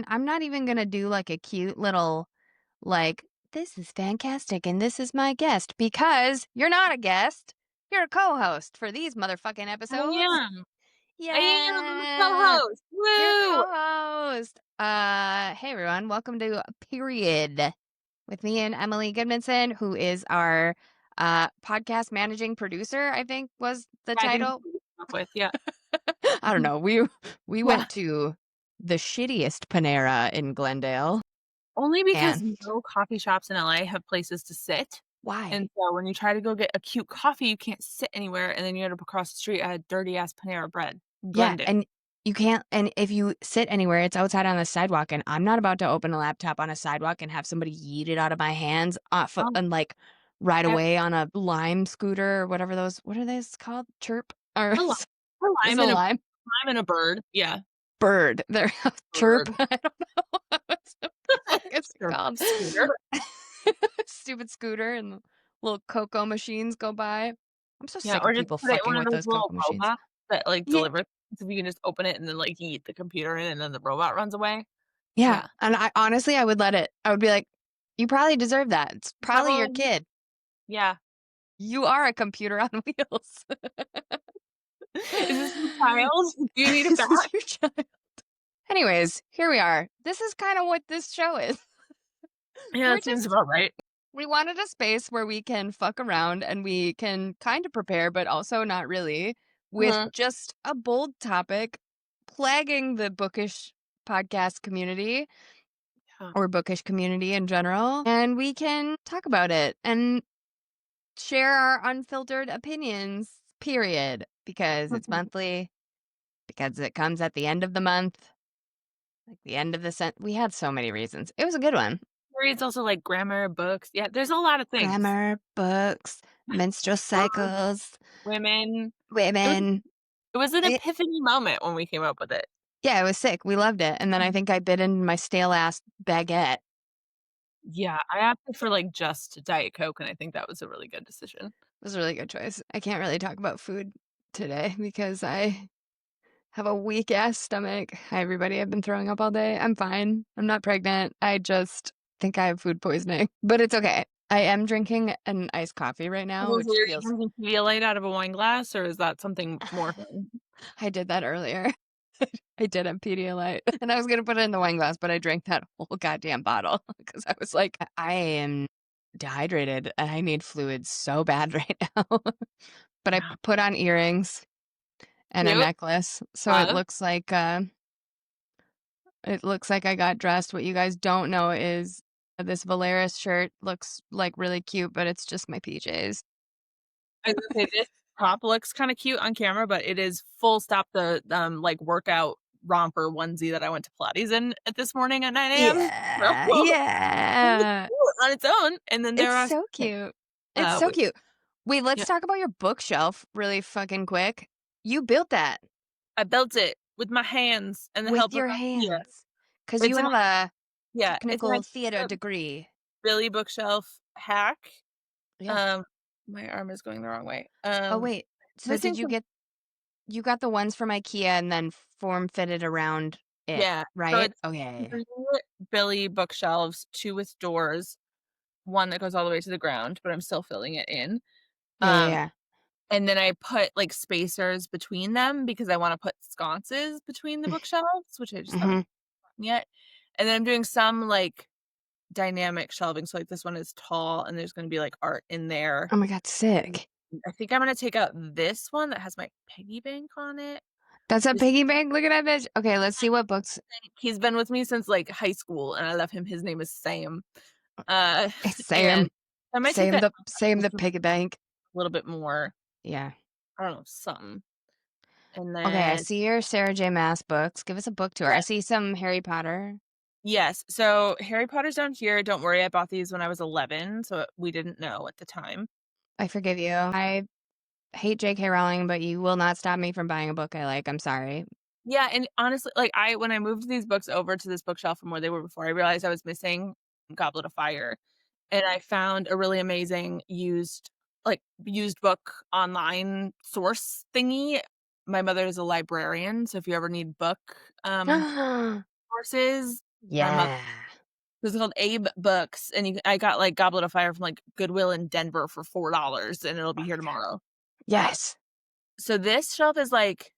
I'm not even gonna do like a cute little like this is FanCastic and this is my guest because you're not a guest. You're a co-host for these motherfucking I episodes. am. I am. I'm a Yeah. co-host. You're Woo! co-host. Hey everyone, welcome to Period with me and Emily Goodmanson, who is our podcast managing producer, I think was the I think title. that's what we came up with. Yeah. I don't know. We Yeah. went to the shittiest Panera in Glendale. Only because And no coffee shops in LA have places to sit. why? And so when you try to go get a cute coffee, you can't sit anywhere. And then you end up across the street at a dirty ass Panera Bread. Yeah, Glendale. and you can't and if you sit anywhere, it's outside on the sidewalk, and I'm not about to open a laptop on a sidewalk and have somebody yeet it out of my hands off Um, and like ride I, away on a Lime scooter or whatever those what are those called? Chirp or a li- a is lime it a and a Lime? lime and a bird. Yeah. Bird. They're chirp. Bird. I don't know. What the fuck is it Sure. called? Scooter. Stupid scooter and the little cocoa machines go by. I'm so Yeah. sick of Or just people put it in fucking one of with those those little cocoa machines. robots that like Yeah. deliver. So you can just open it and then like you eat the computer in and then the robot runs away. Yeah, Yeah. and I honestly, I would let it. I would be like, "You probably deserve that. It's probably your Probably. kid. Yeah. You are a computer on wheels. Is this your child? Do you need it This is back? your child." Anyways, here we are. This is kind of what this show is. Yeah, We're that seems just about right. we wanted a space where we can fuck around and we can kind of prepare, but also not really, with Mhm. just a bold topic plaguing the bookish podcast community Yeah. or bookish community in general, and we can talk about it and share our unfiltered opinions, period, because it's monthly, because it comes at the end of the month, like the end of the we had so many reasons. It was a good one. It's also like grammar, books. Yeah, there's a lot of things. Grammar, books, menstrual Birds, cycles, women. It was women. it was an It, epiphany moment when we came up with it. yeah, it was sick. We loved it. And then I think I bit into my stale ass baguette. It Yeah, I opted for like just Diet Coke, and I think that was a really good decision. was a really good choice. I can't really talk about food today because I have a weak ass stomach. Hi, everybody. I've been throwing up all day. I'm fine. I'm not pregnant. I just think I have food poisoning, but it's okay. I am drinking an iced coffee right now, So which you're feels. drinking Pedialyte out of a wine glass, or is that something more fun? I did that earlier. I did have Pedialyte and I was going to put it in the wine glass, but I drank that whole goddamn bottle because I was like, I am dehydrated and I need fluids so bad right now. But I Yeah. put on earrings and a Cute. necklace. So Love. it looks like I got dressed. What you guys don't know is this Valeris shirt looks like really cute, but it's just my PJs. I was gonna say this top looks kind of cute on camera, but it is full stop the like workout romper onesie that I went to Pilates in at this morning at 9 a.m. Yeah, It was yeah. cute on its own, and then there It's are so cute. It's so we cute. Wait, let's yeah, talk about your bookshelf really fucking quick. You built that I built it with my hands and the with help of your IKEA. hands because you It's an have a it's an technical theater IKEA degree. Billy bookshelf hack. Yeah. Um, my arm is going the wrong way. Oh, wait. So did Missing you some get you got the ones from IKEA and then form fitted around it, yeah. So right? it's Okay. 3 Billy bookshelves, 2 with doors, 1 that goes all the way to the ground, but I'm still filling it in. Yeah, yeah, Um, yeah. and then I put, like, spacers between them because I wanna put sconces between the bookshelves, which I just Mhm. haven't done yet. And then I'm doing some, like, dynamic shelving, so, like, this one is tall, and there's gonna be, like, art in there. Oh my god, Mm, sick. I think I'm gonna take out this one that has my piggy bank on it. That's a This piggy bank. Look at that bitch. Okay, let's see what books. he's been with me since, like, high school, and I love him. His name is Sam. It's And Sam. I might take that Same the just a piggy bank. little bit more, Yeah. I don't know, something. And Okay, I then see your Sarah J. Maas books. Give us a book tour. yeah. I see some Harry Potter. Yes. So Harry Potter's down here. Don't worry, I bought these when I was 11, so we didn't know at the time. I forgive you. I hate J.K. Rowling, but you will not stop me from buying a book I like. I'm sorry. Yeah, and honestly, like when I moved these books over to this bookshelf from where they were before, I realized I was missing Goblet of Fire. And I found a really amazing used book online source thingy. My mother is a librarian, so if you ever need book Oh sources, Our mother. Yeah. It's called Abe Books, and I got, like, Goblet of Fire from, like, Goodwill in Denver for $4, and it'll be Oh here my God. tomorrow. Yes. So this shelf is, like,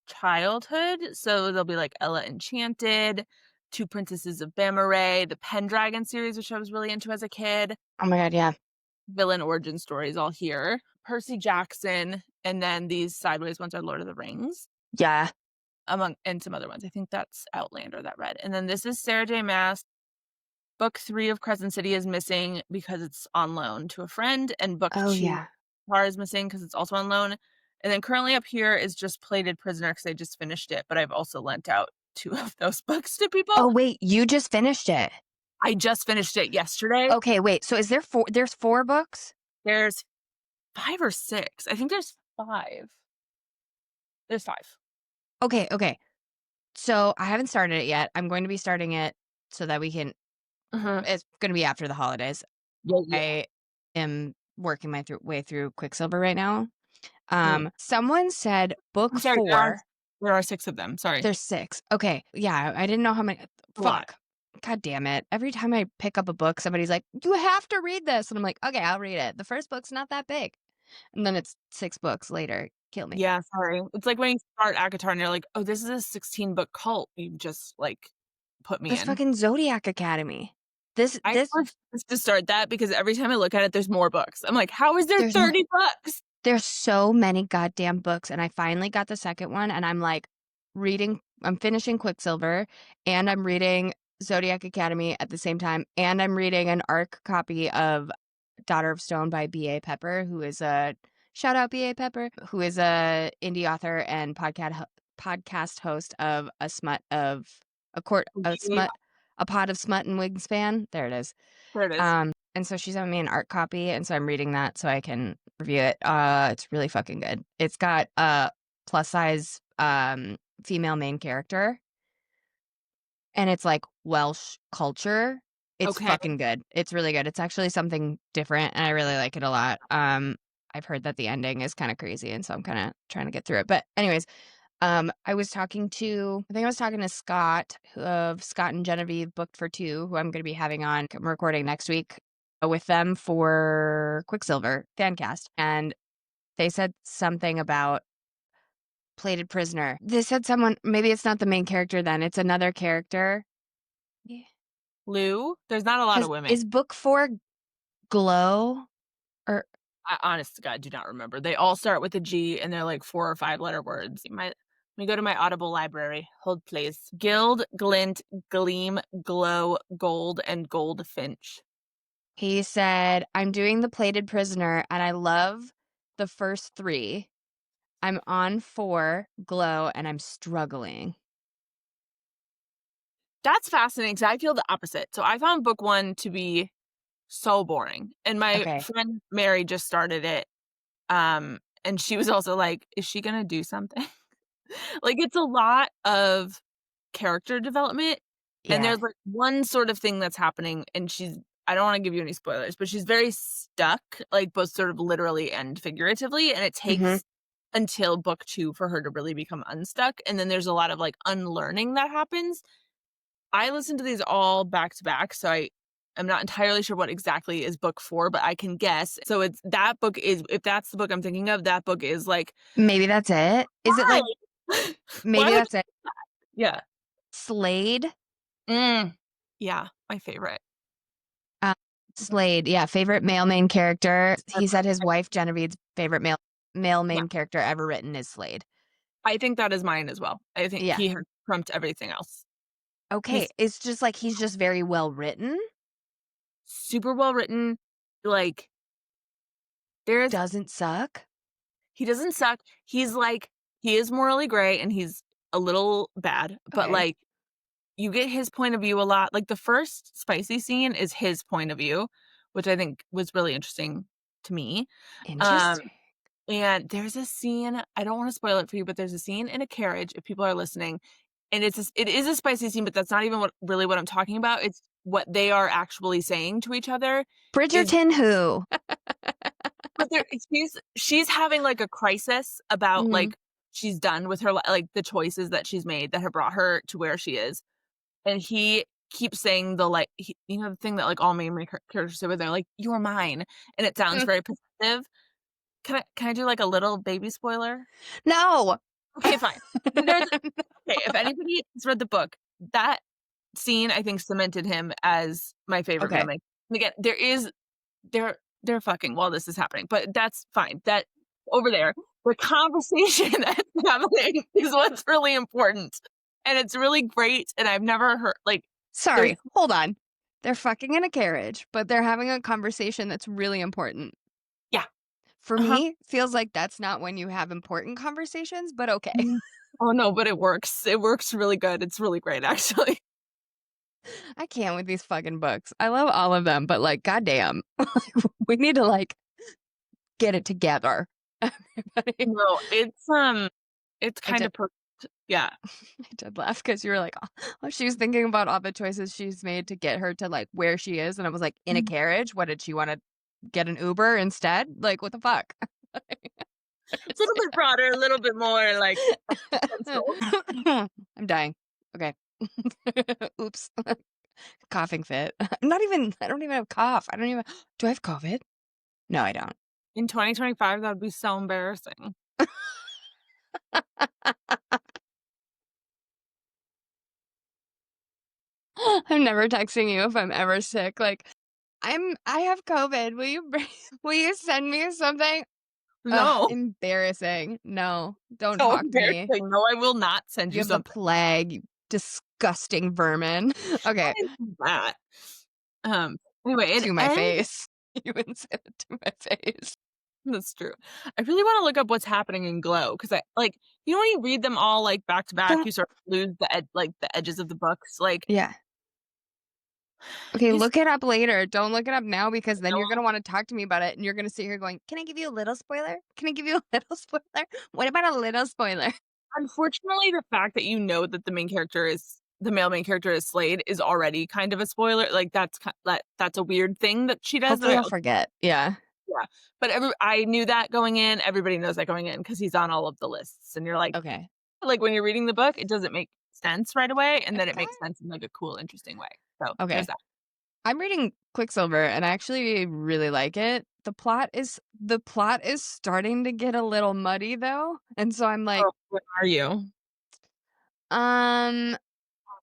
childhood, so there'll be, like, Ella Enchanted, Two Princesses of Bamaray, the Pendragon series, which I was really into as a kid, Oh my God. Yeah. villain origin stories all here, Percy Jackson, and then these sideways ones are Lord of the Rings, Yeah. and some other ones. I think that's Outlander that read. And then this is Sarah J. Maas. Book 3 of Crescent City is missing because it's on loan to a friend, and book Oh 2 yeah. Tar is missing because it's also on loan. And then currently up here is just Plated Prisoner because I just finished it, but I've also lent out 2 of those books to people. Oh wait, you just finished it. I just finished it yesterday. Okay, wait. So is there four? There's 4 books? There's 5 or 6. I think there's 5. There's 5. Okay, okay. So I haven't started it yet. I'm going to be starting it so that we can. Uh-huh. It's going to be after the holidays. Yeah, yeah. I am working my way through Quicksilver right now. Mm. Someone said book I'm sorry, there are 4. 6 of them, sorry. There's 6. Okay, yeah, I didn't know how many. A lot. Fuck. God damn it. Every time I pick up a book, somebody's like, "You have to read this." And I'm like, "Okay, I'll read it." The first book's not that big. And then it's 6 books later. Kill me. Yeah, sorry. It's like when you start ACOTAR and you're like, "Oh, this is a 16-book cult you just, like, put me That's in." fucking Zodiac Academy. This I this refuse to start that because every time I look at it, there's more books. I'm like, "How is there there's more. 30 books?" There's so many goddamn books, and I finally got the second one, and I'm finishing Quicksilver, and I'm reading Zodiac Academy at the same time, and I'm reading an ARC copy of Daughter of Stone by B.A. Pepper, who is a shout out B.A. Pepper, who is a indie author and podcast host of Yeah, a pot of smut and wingspan. There it is. there it is. And so she sent me an art copy, and so I'm reading that so I can review it. It's really fucking good. It's got a plus size female main character, and it's like Welsh culture. It's Okay. fucking good. It's really good. It's actually something different, and I really like it a lot. I've heard that the ending is kind of crazy, and so I'm kind of trying to get through it. But anyways, I think I was talking to Scott of Scott and Genevieve Booked for Two, who I'm going to be having on. I'm recording next week with them for Quicksilver FanCast, and they said something about Plated Prisoner. They said maybe it's not the main character then, it's another character. Yeah. Lou, there's not a lot of women. Is book 4 Glow? Or I honest to God do not remember. They all start with a G and they're like 4 or 5-letter words. Let me go to my Audible library. Hold please. Gild, Glint, Gleam, Glow, Gold, and Goldfinch. he said, I'm doing the Plated Prisoner, and I love the first 3. I'm on 4 Glow, and I'm struggling. That's fascinating because I feel the opposite. So I found book 1 to be so boring. And my Okay. friend Mary just started it. And she was also like, "Is she gonna do something?" Like, it's a lot of character development, and Yeah. there's, like, one sort of thing that's happening, and I don't wanna give you any spoilers, but she's very stuck, like, both sort of literally and figuratively, and it Mhm. takes until book 2 for her to really become unstuck, and then there's a lot of, like, unlearning that happens. I listened to these all back to back, so I'm not entirely sure what exactly is book 4, but I can guess. So it's that book is if that's the book I'm thinking of, that book is like, Maybe that's it. Is it "Why? like Why maybe would that's it. you?" Yeah. Slade? Mm. Yeah, my favorite. Uh, Slade, yeah, favorite male main character. He said his wife Genevieve's favorite male Yeah, main character ever written is Slade. I think that is mine as well. I think Yeah. he has trumped everything else. Okay. He's It's just like he's just very well written. super well written, like, there's Doesn't suck. he doesn't suck. He is morally gray and he's a little bad, but, Okay. like, you get his point of view a lot. Like, the first spicy scene is his point of view, which I think was really interesting to me. Um, Interesting. and there's a scene, I don't wanna spoil it for you, but there's a scene in a carriage, if people are listening, and it is a spicy scene, but that's not even what I'm talking about. It's what they are actually saying to each other is Bridgerton who? but she's having, like, a crisis about, Mhm. like, she's done with her like, the choices that she's made that have brought her to where she is. And he keeps saying the, like, the thing that, like, all main characters say, where they're like, "You're mine," and it sounds Mm. very possessive. Can I do, like, a little baby spoiler? No. Okay, fine. There's Okay, if anybody has read the book, that scene, I think, cemented him as my favorite male Okay. main. And again, they're fucking while this is happening, but that's fine. That over there, the conversation that's happening is what's really important, and it's really great, and I've never heard, like, there's Sorry, hold on. They're fucking in a carriage, but they're having a conversation that's really important. yeah, For uh-huh. me, feels like that's not when you have important conversations, but okay. Mhm. Oh, no, but it works. It works really good. It's really great, actually. I can't with these fucking books. I love all of them, but like, goddamn, we need to like get it together. Everybody. No, it's I kind did, of perfect. Yeah. I did laugh because you were like, oh, she was thinking about all the choices she's made to get her to like where she is, and I was like, in a Mhm. carriage. What did she want to get an Uber instead? Like, what the fuck? A little bit broader, a little bit more, like, existential. I'm dying. Okay. Oops. Coughing fit. I don't even have cough. I don't even, do I have COVID? No, I don't. In 2025, that would be so embarrassing. I'm never texting you if I'm ever sick. Like, I have COVID. Will you send me something? Ugh, No. embarrassing. No, don't So talk to me. embarrassing. No, I will not send You you have the something. plague, you disgusting vermin. I Okay, didn't do that. Um, anyway, it to my ends. face. You wouldn't say it to my face. That's true. I really wanna look up what's happening in Glow, because I like, when you read them all, like, back to back, Don't you sort of lose the edges of the books, like, Yeah. Okay, is look it up later. Don't look it up now because then no you're gonna wanna talk to me about it, and you're gonna sit here going, "Can I give you a little spoiler? Can I give you a little spoiler? What about a little spoiler?" unfortunately, the fact that that the male main character is Slade is already kind of a spoiler, like, that's a weird thing that she does that Hopefully, I I'll forget. Yeah. yeah, but I knew that going in, everybody knows that going in because he's on all of the lists, and you're Okay. like, when you're reading the book, it doesn't make sense right away, and then it Okay. makes sense in, like, a cool, interesting way. So, there's Okay. that. I'm reading Quicksilver, and I actually really like it. The plot is starting to get a little muddy, though, and so I'm like, Oh, where are you? um,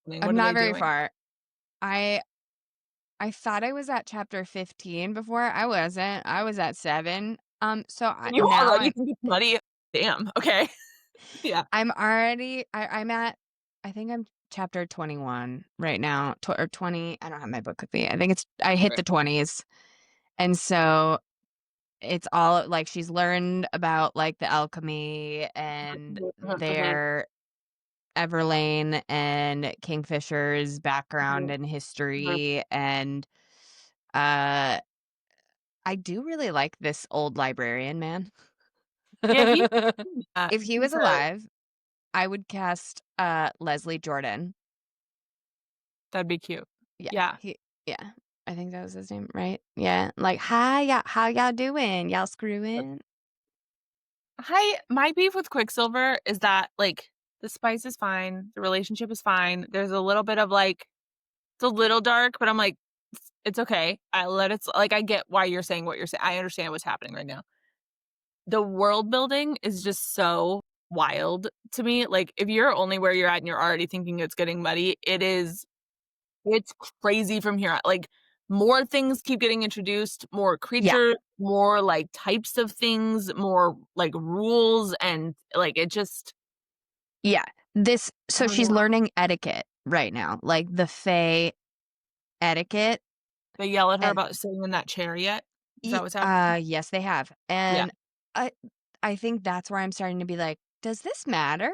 What I'm are not they very doing? far. I I thought I was at chapter 15 before. I wasn't. I was at 7. So And you now already think it's muddy? Damn, okay. Yeah. I'm at, I think I'm chapter 21 right now, or 20. I don't have my book with me. I hit Right. the 20s. And so it's all like she's learned about like the alchemy and Mhm, mhm, mhm, their Everlane and Kingfisher's background mhm, and mhm. history. And uh I do really like this old librarian man. Yeah, he If he was he's a alive, I would cast Leslie Jordan. that'd be cute. Yeah, Yeah. yeah. I think that was his name, right? Yeah. Like, hi, y'all, how y'all doing? Y'all screwing? My beef with Quicksilver is that, like, the spice is fine, the relationship is fine, there's a little bit of, like, it's a little dark, but I'm like, It's okay. I get why you're saying what you're saying. I understand what's happening right now. The world building is just so wild to me. Like, if you're only where you're at and you're already thinking it's getting muddy, it's crazy from here out. Like, more things keep getting introduced, more Yeah, creatures, more, like, types of things, more, like, rules, and, like, it just yeah. I So don't she's know. learning etiquette right now, like the Fae etiquette. They yell at her And about sitting in that chair yet? Is that what's happening? yes, they have. Yeah. And I, I think that's where I'm starting to be like, does this matter?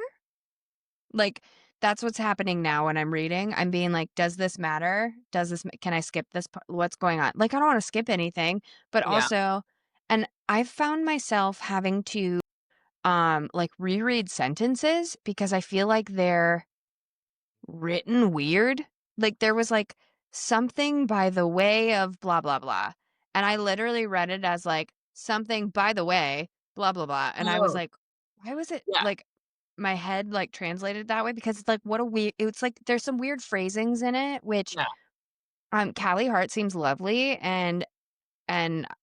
Like, that's what's happening now when I'm reading. I'm being like, "Does this matter? Can I skip this pa what's going on?" Like, I don't wanna skip anything, but Yeah. also, and I've found myself having to, like, reread sentences because I feel like they're written weird. Like, there was, like, "Something by the way of blah, blah, blah," and I literally read it as, like, "Something by the way, blah, blah, blah," and I was Oh, like, "Why was it yeah. like?" my head, like, translated that way because it's like, what a we it's like there's some weird phrasings in it, which, Yeah. Callie Hart seems lovely,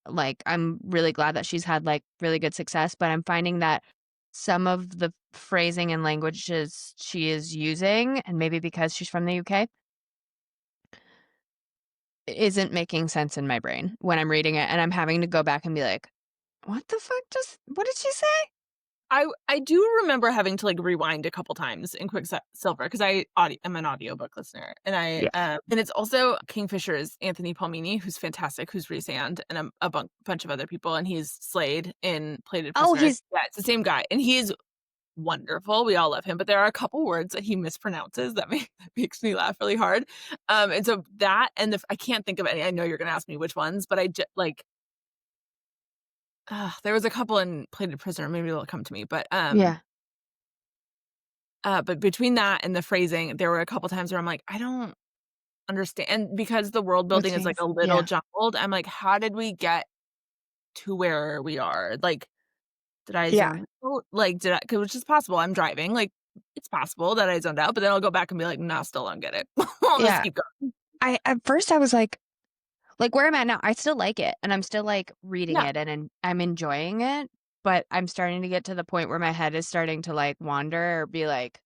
like, I'm really glad that she's had, like, really good success, but I'm finding that some of the phrasing and languages she is using, and maybe because she's from the UK, isn't making sense in my brain when I'm reading it, and I'm having to go back and be like, "What the fuck just what did she say?" I do remember having to, like, rewind a couple times in Quicksilver because I'm an audiobook listener, and Yeah. and it's also Kingfisher's Anthony Palmini, who's fantastic, who's Rhysand, and bunch of other people, and he's Slade in Plated Oh, Prisoner. he's Yeah, it's the same guy, and he's wonderful, we all love him, but there are a couple words that he mispronounces that makes me laugh really hard, and so that and I can't think of any. I know you're gonna ask me which ones, but there was a couple in Plated Prisoner, maybe they'll come to me, yeah. but between that and the phrasing, there were a couple times where I'm like, "I don't understand," and because the world What's building is, like, his a little yeah. jumbled, I'm like, "How did we get to where we are?" Like, did I Yeah. zone out? Like, did I 'cause which is possible, I'm driving, like, it's possible that I zoned out, but then I'll go back and be like, "No, still don't get it." I'll just Yeah. keep going. I at first, I was like, where I'm at now, I still like it, and I'm still, like, reading Yeah, it, and I'm enjoying it, but I'm starting to get to the point where my head is starting to, like, wander or be like,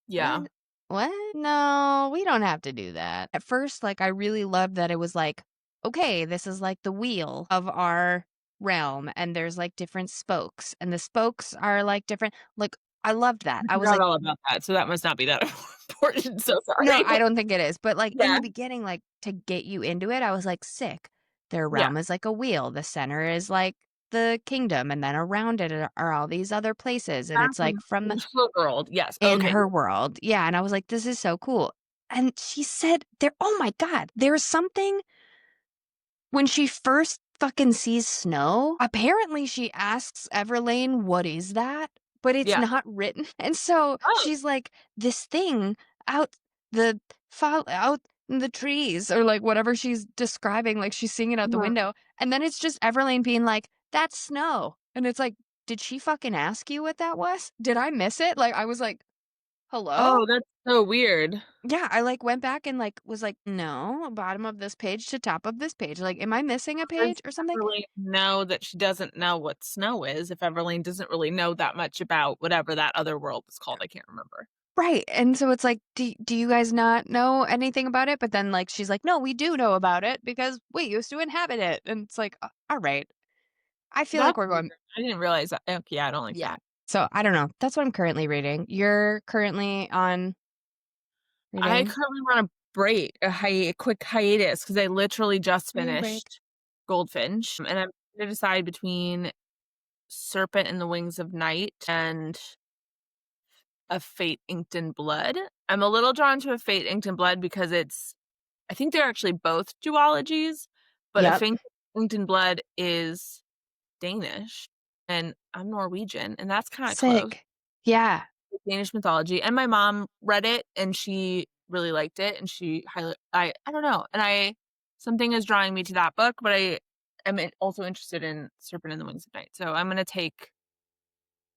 yeah. "What? What? No, we don't have to do that." At first, like, I really loved that it was like, "Okay, this is like the wheel of our realm, and there's, like, different spokes, and the spokes are, like, different." Like, I loved that. I I was forgot like, all about that, so that must not be that important, so no, sorry. I don't think it is, but, like, in Yeah, the beginning, like, to get you into it, I was like, "Sick." Their yeah. realm is like a wheel, the center is like the kingdom, and then around it are all these other places, and Back it's, like, from in the the world, yes, in okay. her world. Yeah, and I was like, "This is so cool." And she said there oh my god, there's something when she first fucking sees snow, apparently she asks Everlane, "What is that?" But it's Yeah. not written, and so Oh, she's like, "This thing out the fall out in the trees," or, like, whatever she's describing, like, she's seeing it out the mhm. window, and then it's just Everlane being like, "That's snow," and it's like, "Did she fucking ask you what that was? Did I miss it?" Like, I was like, "Hello?" Oh, that's so weird. Yeah, I, like, went back and, like, was like, "No, bottom of this page to top of this page." Like, am I missing a Does page or something? Everlane know that she doesn't know what snow is if Everlane doesn't really know that much about whatever that other world is called? I can't remember. Right, and so it's like, do you guys not know anything about it?" But then, like, she's like, "No, we do know about it because we used to inhabit it." And it's like, alright. I feel like That's we're weird. going I didn't realize that. Okay, yeah, I don't like yeah. that. So, I don't know. That's what I'm currently reading. You're currently on I reading? currently want a break, a quick hiatus because I literally just Reading break. finished Goldfinch, and I'm trying to decide between Serpent and the Wings of Night and A Fate Inked in Blood. I'm a little drawn to A Fate Inked in Blood because I think they're actually both duologies, but A Yep. Fate Inked in Blood is Danish, and I'm Norwegian, and that's kinda close Sick. Yeah. to Danish mythology, and my mom read it, and she really liked it, and she highly I don't know, and something is drawing me to that book, but I am also interested in Serpent and the Wings of Night, so I'm gonna take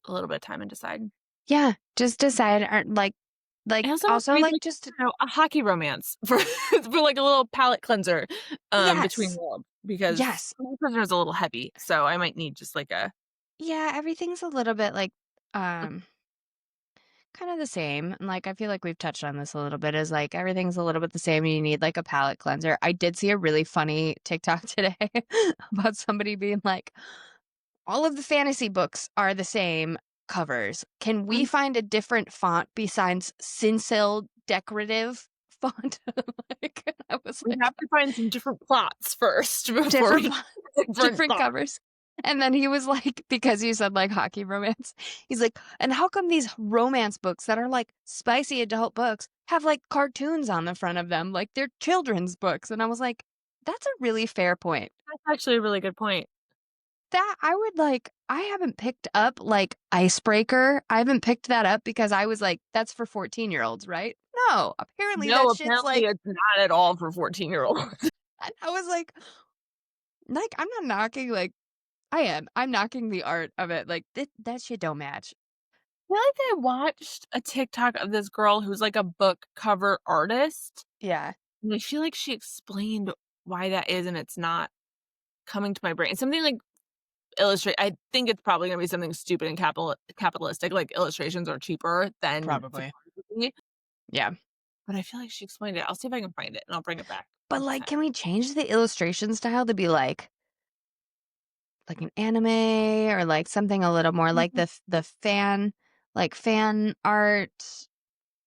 a little bit of time and decide. Yeah, just decide, I also want to also, read, like, like, just a hockey romance for for, like, a little palate cleanser, between yes. worlds, because Yes. Prisoner is a little heavy, so I might need just, like, a Yeah, everything's a little bit, like, um kind of the same. And like I feel like we've touched on this a little bit is like everything's a little bit the same and you need like a palate cleanser. I did see a really funny TikTok today about somebody being like, all of the fantasy books are the same covers. Can we find a different font besides Sincil decorative font? Like I was we like have to find some different plots first before different we font, different different thoughts. covers. And then he was like, because you said like hockey romance, he's like, and how come these romance books that are like spicy adult books have like cartoons on the front of them? Like they're children's books. And I was like, that's a really fair point. That's actually a really good point. That I would like, I haven't picked up like Icebreaker. I haven't picked that up because I was like, that's for 14-year-olds, right? No, apparently No, that shit's apparently like, it's not at all for 14-year-olds. and I was like, I'm not knocking like I am. I'm knocking the art of it. Like that shit don't match. feel like I watched a TikTok of this girl who's like a book cover artist, Yeah, and I feel like she explained why that is, and it's not coming to my brain. Something like illustrate I think it's probably gonna be something stupid and capitalistic, like illustrations are cheaper than probably. photography, Yeah. but I feel like she explained it. I'll see if I can find it, and I'll bring it back But, next like, time. can we change the illustration style to be like an anime or, like, something a little more like Mhm. the fan art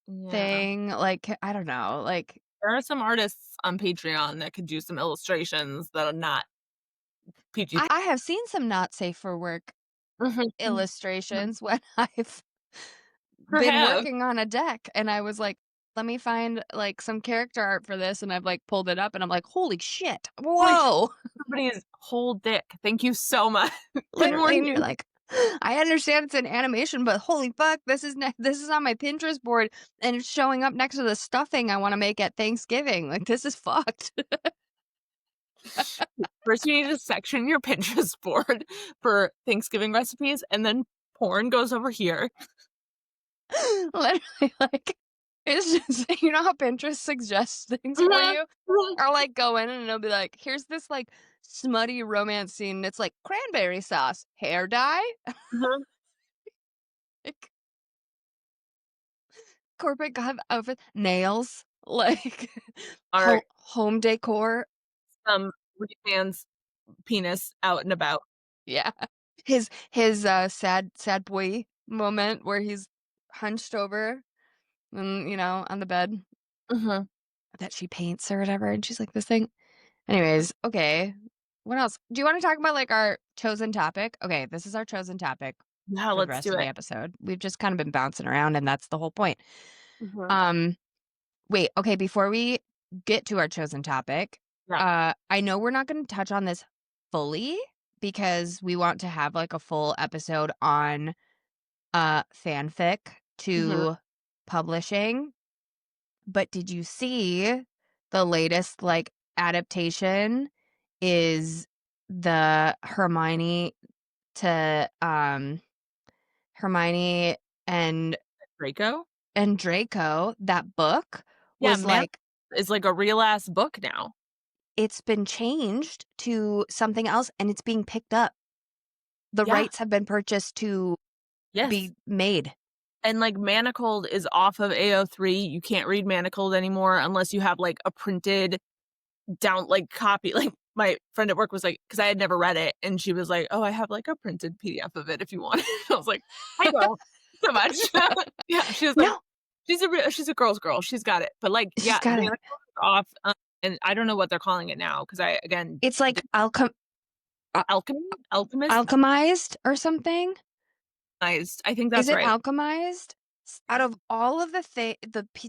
Yeah. thing? Like, I don't know, like, There are some artists on Patreon that could do some illustrations that are not PG. I have seen some not safe for work Mhm, mhm, mhm. illustrations when I've been Perhaps. working on a deck, and I was like, "Let me find, like, some character art for this," and I've, like, pulled it up, and I'm like, "Holy shit. Holy sh Whoa." somebody's whole dick. Thank you so much. Good Literally, and you're morning. like, "I understand it's an animation, but holy fuck, this is on my Pinterest board, and it's showing up next to the stuffing I wanna make at Thanksgiving, like, this is fucked." First, you need to section your Pinterest board for Thanksgiving recipes, and then porn goes over here. Literally, like, it's just you know how Pinterest suggests things for Mhm, you? mhm, Or, like, go in and it'll be like, "Here's this, like, smutty romance scene," and it's like, "Cranberry sauce, hair dye, mhm. like, corporate god outfit, nails, like, Or home decor." some rich man's penis out and about. Yeah. Sad boy moment where he's hunched over and, on the bed Mhm. that she paints or whatever, and she's like, "This thing." Anyways, okay. What else? Do you wanna talk about, like, our chosen topic? Okay, this is our chosen topic Yeah, for the let's rest do of the it. episode. We've just kind of been bouncing around, and that's the whole point. Mhm. Um, wait, okay, before we get to our chosen topic, Yeah. I know we're not gonna touch on this fully because we want to have, like, a full episode on, fanfic Mhm. to publishing, but did you see the latest, like, adaptation is the Hermione and Draco? Draco, that book Yeah, was, man like, is like a real ass book now. it's been changed to something else, and it's being picked up. The Yeah. rights have been purchased to Yes. be made. And, like, Manacled is off of AO3. You can't read Manacled anymore unless you have, like, a printed down like, copy. Like, my friend at work was like, because I had never read it, and she was like, "Oh, I have, like, a printed PDF of it if you want it." I was like, "I don't so much." Yeah, she was like, No, she's a girl's girl. She's got it. But, like, she's yeah, got it. Manacled is off, and I don't know what they're calling it now because I, again, It's like uh, Alchemist? alchemized or something? I think Is that's it right. alchemized? Out of all of the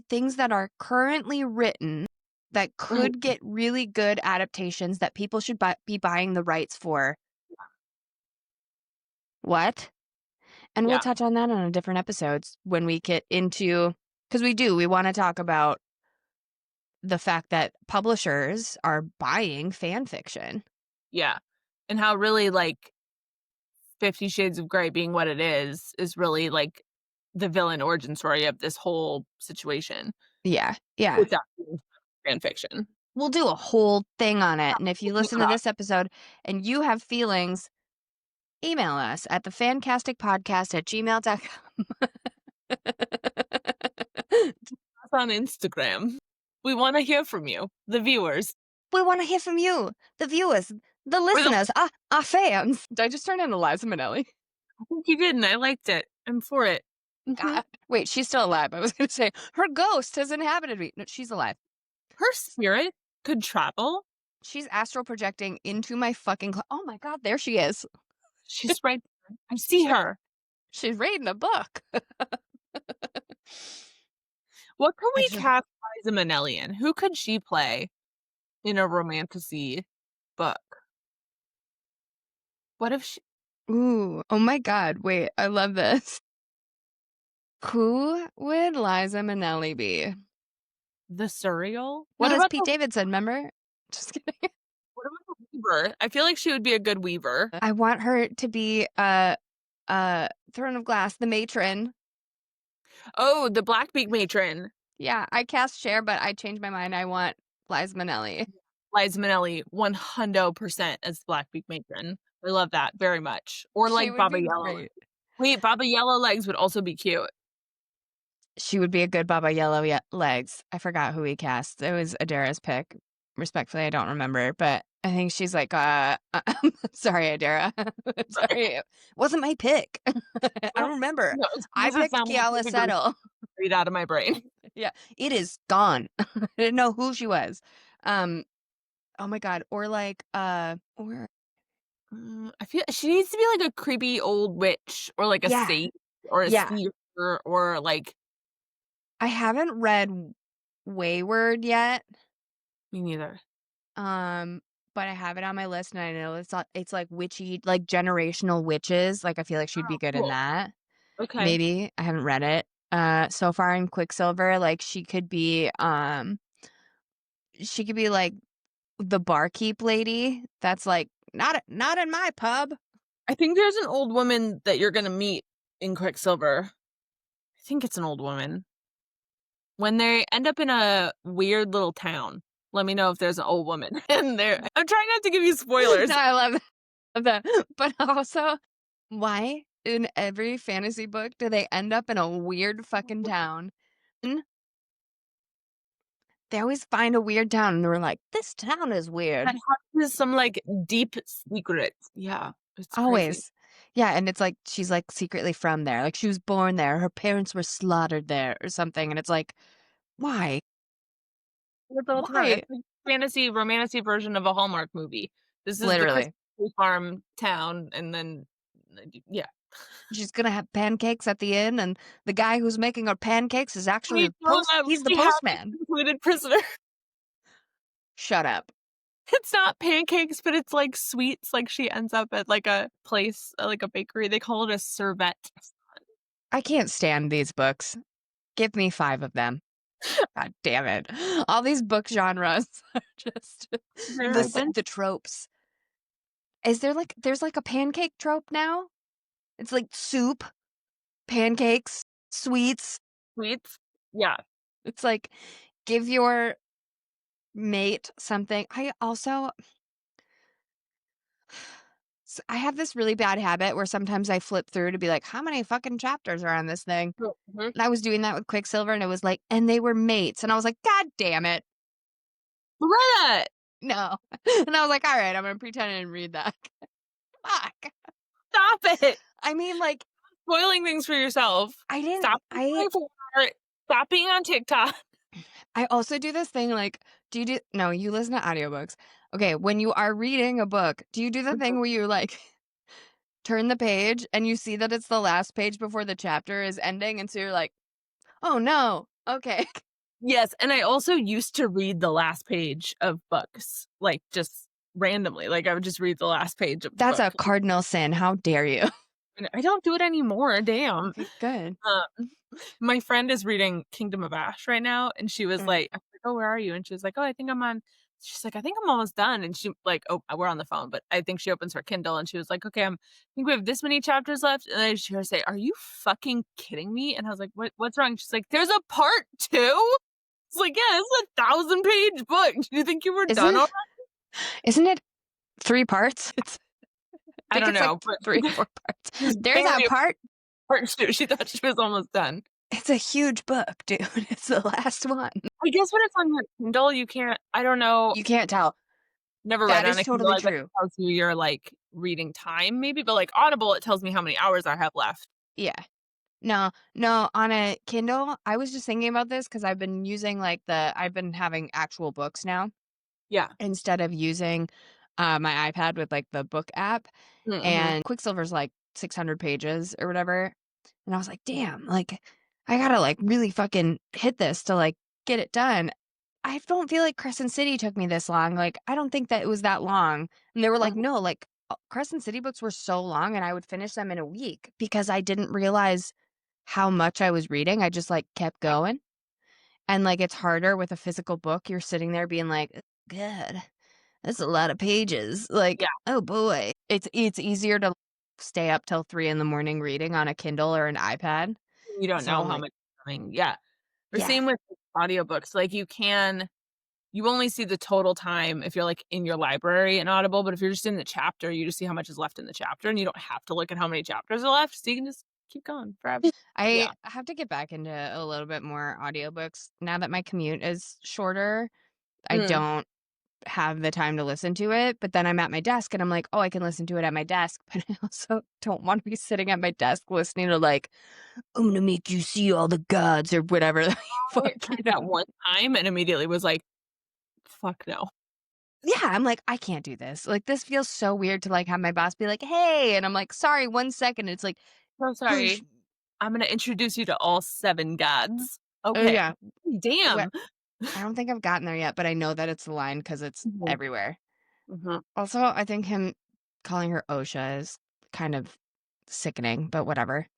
things that are currently written that could Mhm. get really good adaptations that people should be buying the rights for, what? And we'll Yeah, touch on that on a different episodes when we get into, because we wanna talk about the fact that publishers are buying fan fiction. yeah. And how really, like, 50 Shades of Grey being what it is really, like, the villain origin story of this whole situation Yeah, yeah. without being fan fiction. We'll do a whole thing on it, and if you listen to Across. this episode and you have feelings, email us at the fantasticpodcast@gmail.com. On Instagram. We wanna hear from you, the viewers. We wanna hear from you, the viewers, the We're the listeners, our fans. Did I just turn into Liza Minnelli? I think you did, and I liked it. I'm for it. Mhm. God. Wait, she's still alive. I was gonna say, her ghost has inhabited me. No, she's alive. Her spirit could travel. She's astral projecting into my fucking oh my god, there she is. She's right there. I see She her. she's reading a book. What can I we just cast Liza Minnelli in? Who could she play in a romantasy book? What if she ooh, oh my god, wait, I love this. Who would Liza Minnelli be? the Surreal? No, that's Pete Davidson, remember? Just kidding. What about the Weaver? I feel like she would be a good Weaver. I want her to be, Throne of Glass, the matron. Oh, the Blackbeak matron. Yeah, I cast Cher, but I changed my mind. I want Liza Minnelli. Liza Minnelli, 100% as the Blackbeak matron. I love that very much. Or She like would Baba be Yellow. great. Wait, Baba Yellowlegs would also be cute. She would be a good Baba Yellow Legs. I forgot who we cast. It was Adara's pick. Respectfully, I don't remember, but I think she's like, sorry, Adara. Sorry. It wasn't my pick. I Well, don't remember. no, I this is picked not my Kiala favorite Settle. read out of my brain. Yeah, it is gone. I didn't know who she was. Um, oh my God. Or like, or I feel she needs to be like a creepy old witch or like a yeah, saint or a yeah. seer or like I haven't read Wayward yet. me neither. Um, but I have it on my list, and I know it's like witchy, like generational witches. Like I feel like she'd be Oh, good in cool. that. Okay. Maybe I haven't read it. So far in Quicksilver, like she could be like the barkeep lady. That's like not in my pub. I think there's an old woman that you're gonna meet in Quicksilver. I think it's an old woman. When they end up in a weird little town, let me know if there's an old woman in there. I'm trying not to give you No, spoilers. I love that. But also, why in every fantasy book do they end up in a weird fucking town? They always find a weird town and they're like, "This town is That weird." has some like deep secret. Yeah, it's crazy. Always. Yeah, and it's like she's like secretly from there. Like she was born there, her parents were slaughtered there or something, and it's like, "Why? That's the whole time. Why?" It's like fantasy, romancy version of a Hallmark movie. This is the Literally. Christmas tree farm town, and then yeah. She's gonna have pancakes at the inn, and the guy who's making her pancakes is Can actually you the tell them he's the she has a postman. concluded prisoner? Shut up. It's not pancakes, but it's like sweets. Like she ends up at like a place, like a bakery. They call it a servette. I can't stand these books. Give me 5 of them. God damn it. All these book genres are just They're then the tropes. Is there like there's like a pancake trope now? It's like soup, pancakes, sweets. sweets. Yeah. It's like give your mate something. I also I have this really bad habit where sometimes I flip through to be like, how many fucking chapters are on this thing? Mhm. And I was doing that with Quicksilver and it was like, and they were mates. And I was like, God damn it. Loretta, No. And I was like, all right, I'm gonna pretend I didn't read that. Fuck. stop it! I mean, like, Spoiling things for yourself. I didn't Stop being for Stop being on TikTok. I also do this thing like, no, you listen to audiobooks. Okay, when you are reading a book, do you do the thing where you like turn the page and you see that it's the last page before the chapter is ending and so you're like, "Oh no. Okay." Yes, and I also used to read the last page of books, like, just randomly, like, I would just read the last page of the That's a book. cardinal sin. How dare you? And I don't do it anymore, damn. Okay, good. Um, my friend is reading Kingdom of Ash right now, and she was Mm. like I was like, "Oh, where are you?" And she was like, "Oh, I think I'm on." She's like, "I think I'm almost done." And she like, oh, we're on the phone, but I think she opens her Kindle and she was like, "Okay, I think we have this many chapters left." And I just hear her say, "Are you fucking kidding me?" And I was like, What's wrong?" She's like, "There's a part 2?" It's like, "Yeah, it's a 1,000-page book. Do you think you were done Isn't already?" isn't it 3 parts? It's I I think don't it's like know, but 3, 4 parts. she was There's that very part. part 2. She thought she was almost done. It's a huge book, dude. It's the last one. I guess when it's on your Kindle, you can't I don't know. You can't tell. Never read That on is a Kindle. totally I bet it true. tells you your, like, reading time maybe, but, like, Audible, it tells me how many hours I have left. Yeah. No, no, on a Kindle, I was just thinking about this because 'cause I've been using, like, I've been having actual books now Yeah. instead of using, my iPad with, like, the book app, Mhm. and Quicksilver's, like, 600 pages or whatever, and I was like, "Damn, like, I gotta, like, really fucking hit this to, like, get it done." I don't feel like Crescent City took me this long, like, I don't think that it was that long, and they were like, Mhm. "No, like, Crescent City books were so long, and I would finish them in a week," because I didn't realize how much I was reading, I just, like, kept going, and, like, it's harder with a physical book, you're sitting there being like, "Ugh, God, that's a lot of pages," like, Yeah. "Oh, boy." It's easier to stay up till 3 in the morning reading on a Kindle or an iPad, You don't so know I'm how like much coming. Yeah. Or Yeah. same with audiobooks. Like you only see the total time if you're like in your library in Audible, but if you're just in the chapter, you just see how much is left in the chapter and you don't have to look at how many chapters are left. So you can just keep going forever. I Yeah. have to get back into a little bit more audiobooks now that my commute is shorter. I Mm. don't have the time to listen to it, but then I'm at my desk and I'm like, "Oh, I can listen to it at my desk," but I also don't wanna be sitting at my desk listening to, like, "I'm gonna make you see all the gods," or whatever the I tried that fucking one time and immediately was like, "Fuck no." Yeah, I'm like, "I can't do this." Like, this feels so weird to, like, have my boss be like, "Hey," and I'm like, "Sorry, 1 second." It's like, So "Push." sorry. I'm gonna introduce you to all 7 gods. Oh, Okay. yeah. What Damn. I don't think I've gotten there yet, but I know that it's the line because it's Mhm, everywhere. mhm. Also, I think him calling her OSHA is kind of sickening, but whatever.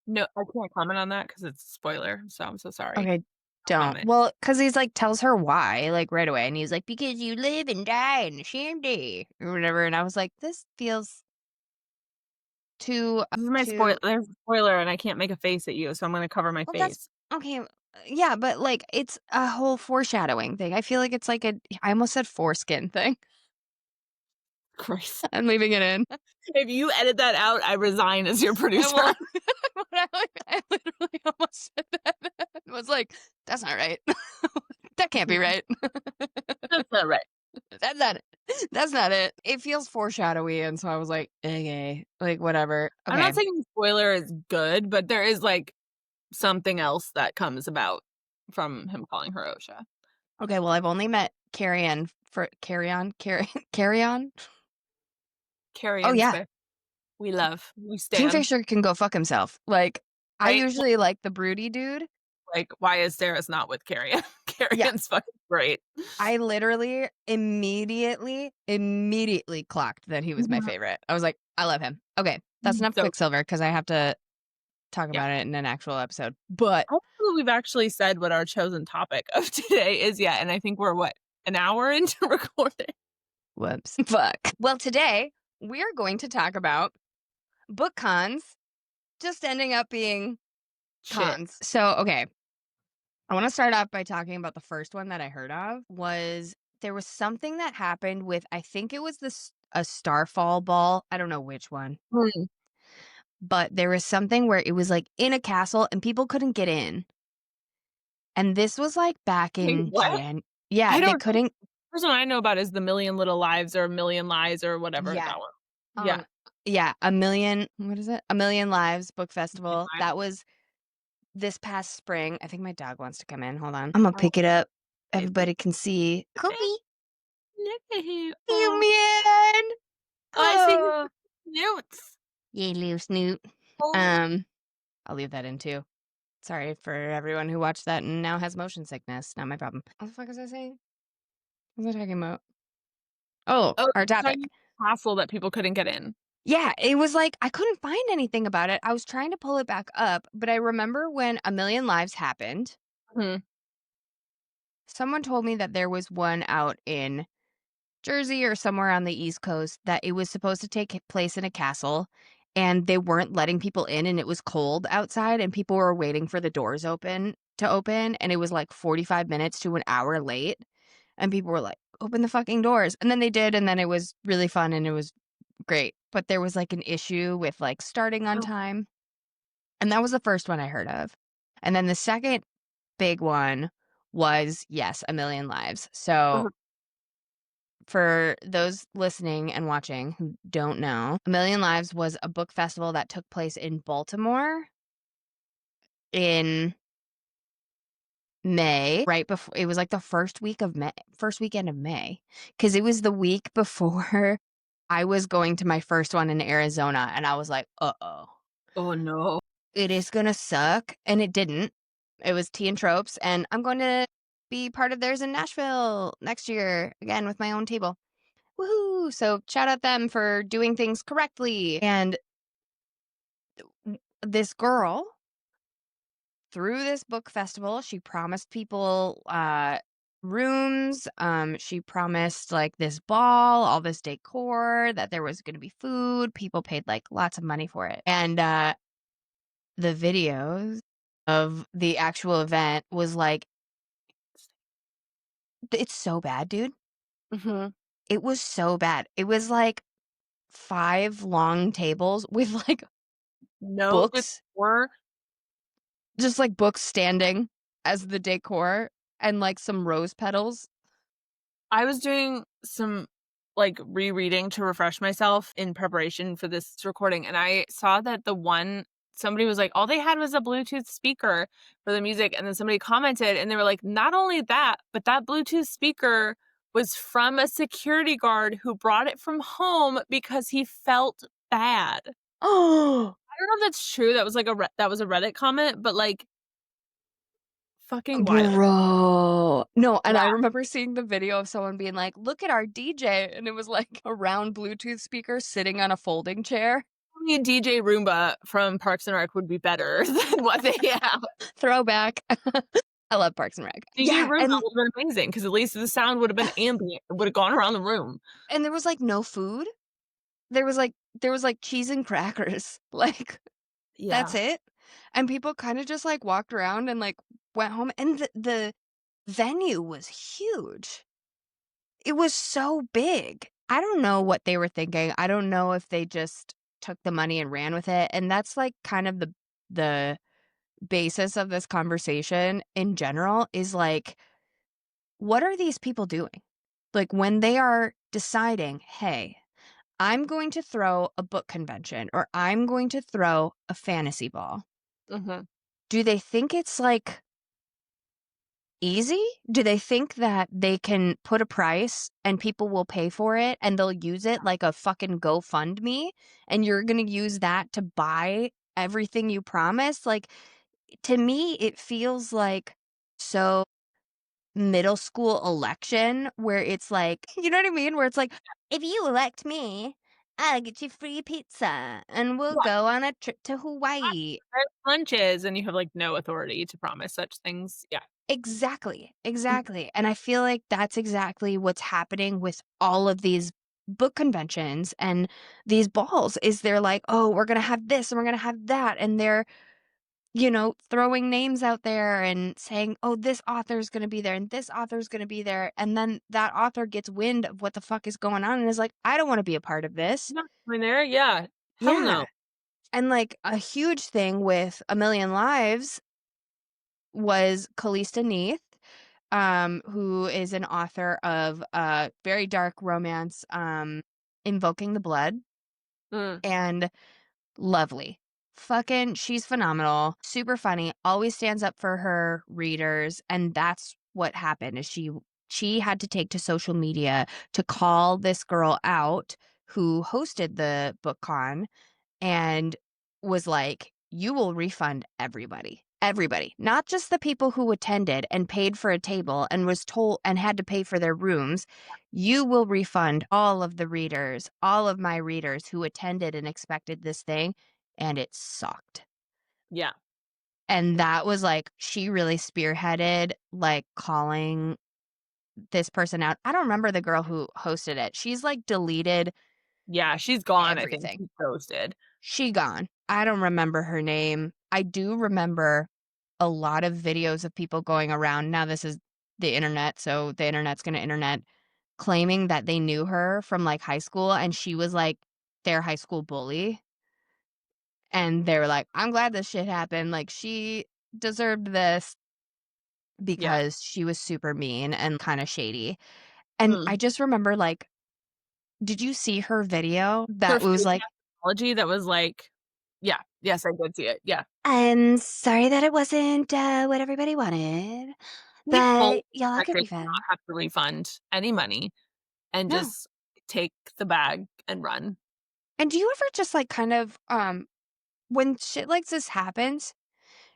No, I can't comment on that because it's a spoiler, so I'm so sorry. Okay, No don't. comment. Well, because he's like, tells her why, like right away. And he's like, because you live and die in the shanty or whatever. And I was like, this feels This is my too, there's a spoiler and I can't make a face at you, so I'm gonna cover my well, that's face. okay. Yeah, but like, it's a whole foreshadowing thing. I feel like it's like I almost said foreskin thing. Christ. I'm leaving it in. If you edit that out, I resign as your I producer. won't. I literally almost said that. I was like, that's not right. That can't be right. That's not right. That's not it. That's not it. It feels foreshadowy, and so I was like, okay, like whatever. I'm not Okay. saying the spoiler is good, but there is, like, something else that comes about from him calling her OSHA. Okay, well, I've only met Carry On, Carry Carry On. Oh Carrion yeah. Smith. We love. We stan. Kingfisher can go fuck himself. Like, I Right? usually like the broody dude. Like, why is Sarah's not with Carrion? Yeah. Carrion's fucking great. I literally immediately clocked that he was my Mhm. favorite. I was like, I love him. Okay, that's enough So Quicksilver because I have to talk yeah. about it in an actual episode. But I don't know that we've actually said what our chosen topic of today is yet, and I think we're what, an hour into recording? whoops, fuck. Well, today we're going to talk about book cons just ending up being Shit. cons. So, okay, I want to start off by talking about the first one that I heard of was there was something that happened with I think it was this a Starfall ball. I don't know which one. Mm. But there was something where it was, like, in a castle and people couldn't get in, and this was, like, back Wait, in what? Yeah, I they don't know. couldn't. The first one I know about is The Million Little Lives or A Million Lies or whatever Yeah, that one. Yeah. um, yeah, A Million what is it? A Million Lives Book Million Festival. Lives. That was this past spring. I think my dog wants to come in, hold on. Imma pick it up. Baby. Everybody can see. Okay. Kobe, Look at him. you Oh, man. I see his Oh. notes. Yay, little Snoot. Oh. Um, I'll leave that in too. Sorry for everyone who watched that and now has motion sickness. Not my problem. What the fuck was I saying? What was I talking about? Oh, Oh, our tiny topic. castle that people couldn't get in. Yeah, it was like I couldn't find anything about it. I was trying to pull it back up, but I remember when A Million Lives happened, Mhm. someone told me that there was one out in Jersey or somewhere on the East Coast that it was supposed to take place in a castle and they weren't letting people in and it was cold outside and people were waiting for the doors open and it was like 45 minutes to an hour late and people were like, "Open the fucking doors." And then they did and then it was really fun and it was great. But there was like an issue with like starting on Oh. time. And that was the first one I heard of. And then the second big one was, yes, A Million Lives. So Uh-huh. for those listening and watching who don't know, A Million Lives was a book festival that took place in Baltimore in May, right before it was like the first weekend of May, because it was the week before I was going to my first one in Arizona, and I was like, uh-oh, Oh, no. it is gonna suck, and it didn't. It was Tea and Tropes, and I'm going to be part of theirs in Nashville next year, again, with my own table. Woohoo! So shout out them for doing things correctly. And this girl, through this book festival, she promised people rooms. She promised like this ball, all this decor, that there was going to be food. People paid like lots of money for it. And the videos of the actual event was like, it's so bad, dude. Mhm. It was so bad. It was like 5 long tables with, like, No books, decor. just, like, books standing as the decor and, like, some rose petals. I was doing some, like, rereading to refresh myself in preparation for this recording, and I saw that somebody was like, "All they had was a Bluetooth speaker for the music," and then somebody commented, and they were like, "Not only that, but that Bluetooth speaker was from a security guard who brought it from home because he felt bad." Oh, I don't know if that's true, that was a Reddit comment, but, like, fucking wild. bro. No, and Yeah, I remember seeing the video of someone being like, "Look at our DJ," and it was, like, a round Bluetooth speaker sitting on a folding chair. only a DJ Roomba from Parks and Rec would be better than what they have. Throwback. I love Parks and Rec. DJ Yeah, Roomba would've been amazing because at least the sound would've been ambient, it would've gone around the room. and there was, like, no food. There was, like, cheese and crackers, like, that's Yeah. it, and people kinda just, like, walked around and, like, went home, and the venue was huge. It was so big. I don't know what they were thinking. I don't know if they just took the money and ran with it, and that's, like, kind of the basis of this conversation in general is, like, what are these people doing? Like, when they are deciding, "Hey, I'm going to throw a book convention or I'm going to throw a fantasy ball." Mhm. Do they think it's, like, easy? Do they think that they can put a price and people will pay for it and they'll use it like a fucking GoFundMe and you're gonna use that to buy everything you promised? Like, to me, it feels like so middle school election where it's like, you know what I mean? Where it's like, if you elect me, I'll get you free pizza and we'll Yeah, go on a trip to Hawaii. private lunches, and you have, like, no authority to promise such things. Yeah. Exactly, Mm, exactly. And I feel like that's exactly what's happening with all of these book conventions and these balls is they're like, oh, we're gonna have this and we're gonna have that. And they're, throwing names out there and saying, oh, this author's gonna be there and this author's gonna be there. And then that author gets wind of what the fuck is going on and is like, I don't want to be a part of this. not going there, yeah. Hell Yeah. no. And like a huge thing with A Million Lives was Calista Neath, who is an author of very dark romance, Invoking the Blood, Mm, and lovely. Fucking, she's phenomenal, super funny, always stands up for her readers, and that's what happened is she had to take to social media to call this girl out who hosted the book con and was like, "You will refund everybody. Everybody, not just the people who attended and paid for a table and was told and had to pay for their rooms. You will refund all of the readers, all of my readers who attended and expected this thing." And it sucked. yeah. And that was like, she really spearheaded like calling this person out. I don't remember the girl who hosted it. She's like deleted Yeah, she's gone, I think. everything. She's ghosted. She gone. I don't remember her name. I do remember a lot of videos of people going around. Now this is the internet, so the internet's gonna internet, claiming that they knew her from, like, high school, and she was, like, their high school bully, and they were like, "I'm glad this shit happened, like, she deserved this Yeah. because she was super mean and kinda shady." And I Mm. just remember, like, did you see her video Her that was fake like, apology that was like yeah. Yes, I did see it. Yeah. "I'm sorry that it wasn't, what everybody wanted, They fully but y'all expect get her to not refund." have to refund any money and No. just take the bag and run. And do you ever just, like, kind of, when shit like this happens,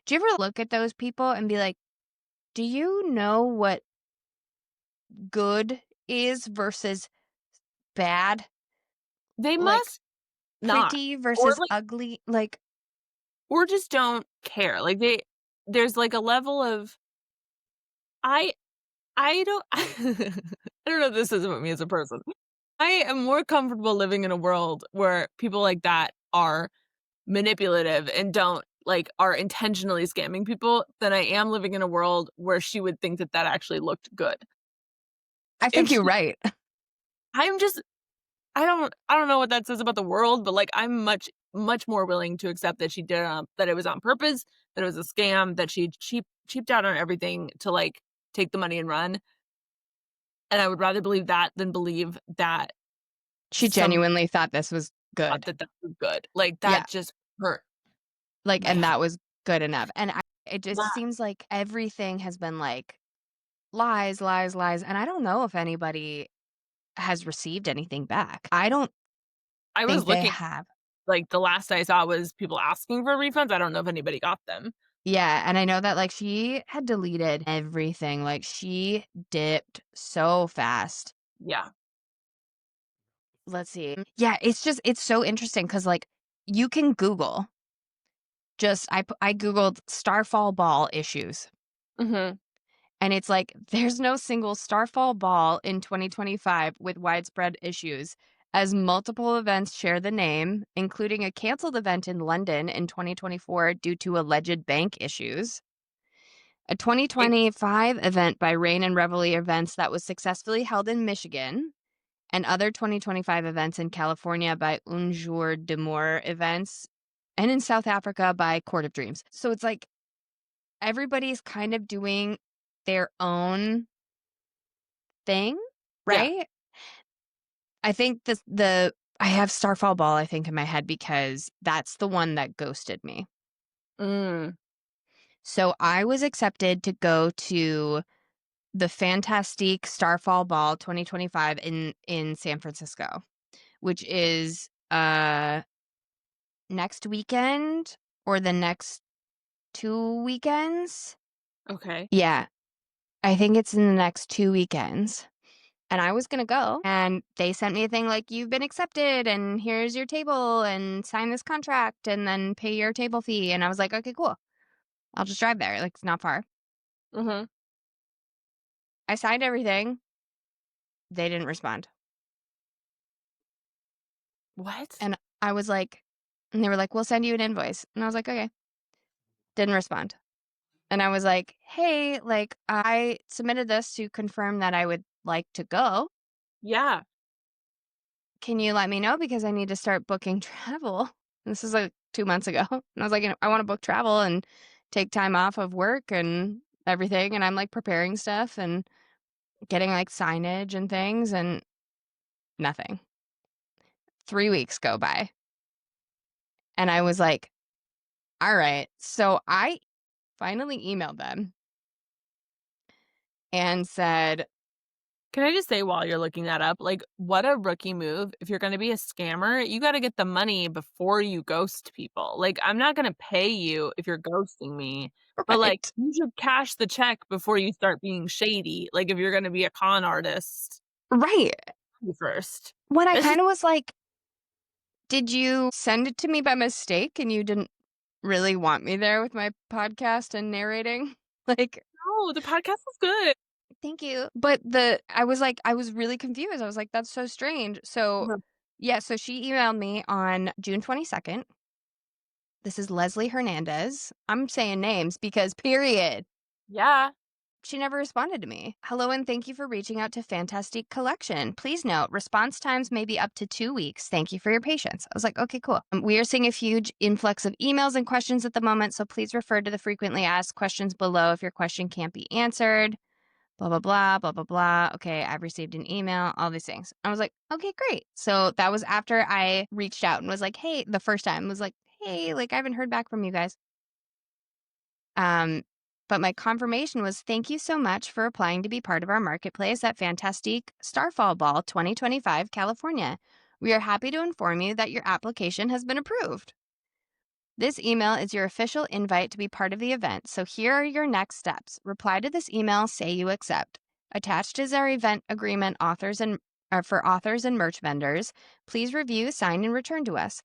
do you ever look at those people and be like, "Do you know what good is versus bad? They Like, must not. pretty Or, versus like ugly?" Like, or just don't care. Like, there's, like, a level of I I don't I don't know if this says about me as a person. I am more comfortable living in a world where people like that are manipulative and don't like, are intentionally scamming people than I am living in a world where she would think that that actually looked good. I If think you're she right. I'm just I don't know what that says about the world, but, like, I'm much more willing to accept that she did it on that it was on purpose, that it was a scam, that she cheaped out on everything to, like, take the money and run, and I would rather believe that than believe that She some genuinely thought this was thought good. that that was good. Like, Yeah, that just hurt like, my and heart. that was good enough, and it just seems like everything has been, like, lies, lies, lies, and I don't know if anybody has received anything back. I don't I was think they looking have. like, the last I saw was people asking for refunds. I don't know if anybody got them. Yeah, and I know that, like, she had deleted everything, like, she dipped so fast. Yeah. Let's see. Yeah, it's so interesting because like, you can Google just I Googled Starfall Ball issues, Mhm. and it's like, there's no single Starfall Ball in 2025 with widespread issues, as multiple events share the name, including a canceled event in London in 2024 due to alleged bank issues. A It 2025 event by Rain and Reveille Events that was successfully held in Michigan, and other 2025 events in California by Un Jour d'Amour Events, and in South Africa by Court of Dreams. So it's like everybody's kind of doing their own thing, yeah. right? I think the I have Starfall Ball, I think, in my head because that's the one that ghosted me. Mm. So I was accepted to go to the FanCastic Starfall Ball 2025 in San Francisco, which is next weekend or the next 2 weekends. Okay. Yeah, I think it's in the next 2 weekends. And I was gonna go, and they sent me a thing like, "You've been accepted, and here's your table, and sign this contract, and then pay your table fee." And I was like, "Okay, cool. I'll just drive there, like, it's not far." Mhm. I signed everything. They didn't respond. What? And I was like and they were like, "We'll send you an invoice." And I was like, "Okay." Didn't respond. And I was like, "Hey, like, I submitted this to confirm that I would like to go. Yeah. Can you let me know because I need to start booking travel?" This is like 2 months ago. And I was like, "I wanna book travel and take time off of work and everything." And I'm, like, preparing stuff and getting, like, signage and things, and nothing. 3 weeks go by, and I was like, "Alright." So I finally emailed them and said, Can I just say while you're looking that up, like, what a rookie move. If you're gonna be a scammer, you gotta get the money before you ghost people. Like, I'm not gonna pay you if you're ghosting me, but, like, "Right." you should cash the check before you start being shady. Like, if you're gonna be a con artist, Right. you first. When I It's just kinda was like, "Did you send it to me by mistake and you didn't really want me there with my podcast and narrating?" Like, no, the podcast is good. "Thank you." But the I was like I was really confused. I was like, "That's so strange." So, Mhm. yeah, so she emailed me on June 22nd. This is Leslie Hernandez. I'm saying names because period. Yeah. She never responded to me. "Hello and thank you for reaching out to Fantastic Collection. Please note, response times may be up to 2 weeks. Thank you for your patience." I was like, "Okay, cool." We are seeing a huge influx of emails and questions at the moment, so please refer to the frequently asked questions below if your question can't be answered. Blah, blah, blah, blah, blah, blah. Okay, I've received an email, all these things. I was like, okay, great. So that was after I reached out and was like, hey, the first time was like, hey, like I haven't heard back from you guys. Um, but my confirmation was, "Thank you so much for applying to be part of our marketplace at Fantastic Starfall Ball 2025, California. We are happy to inform you that your application has been approved. This email is your official invite to be part of the event, so here are your next steps. Reply to this email, say you accept. Attached is our event agreement for authors and merch vendors. Please review, sign, and return to us.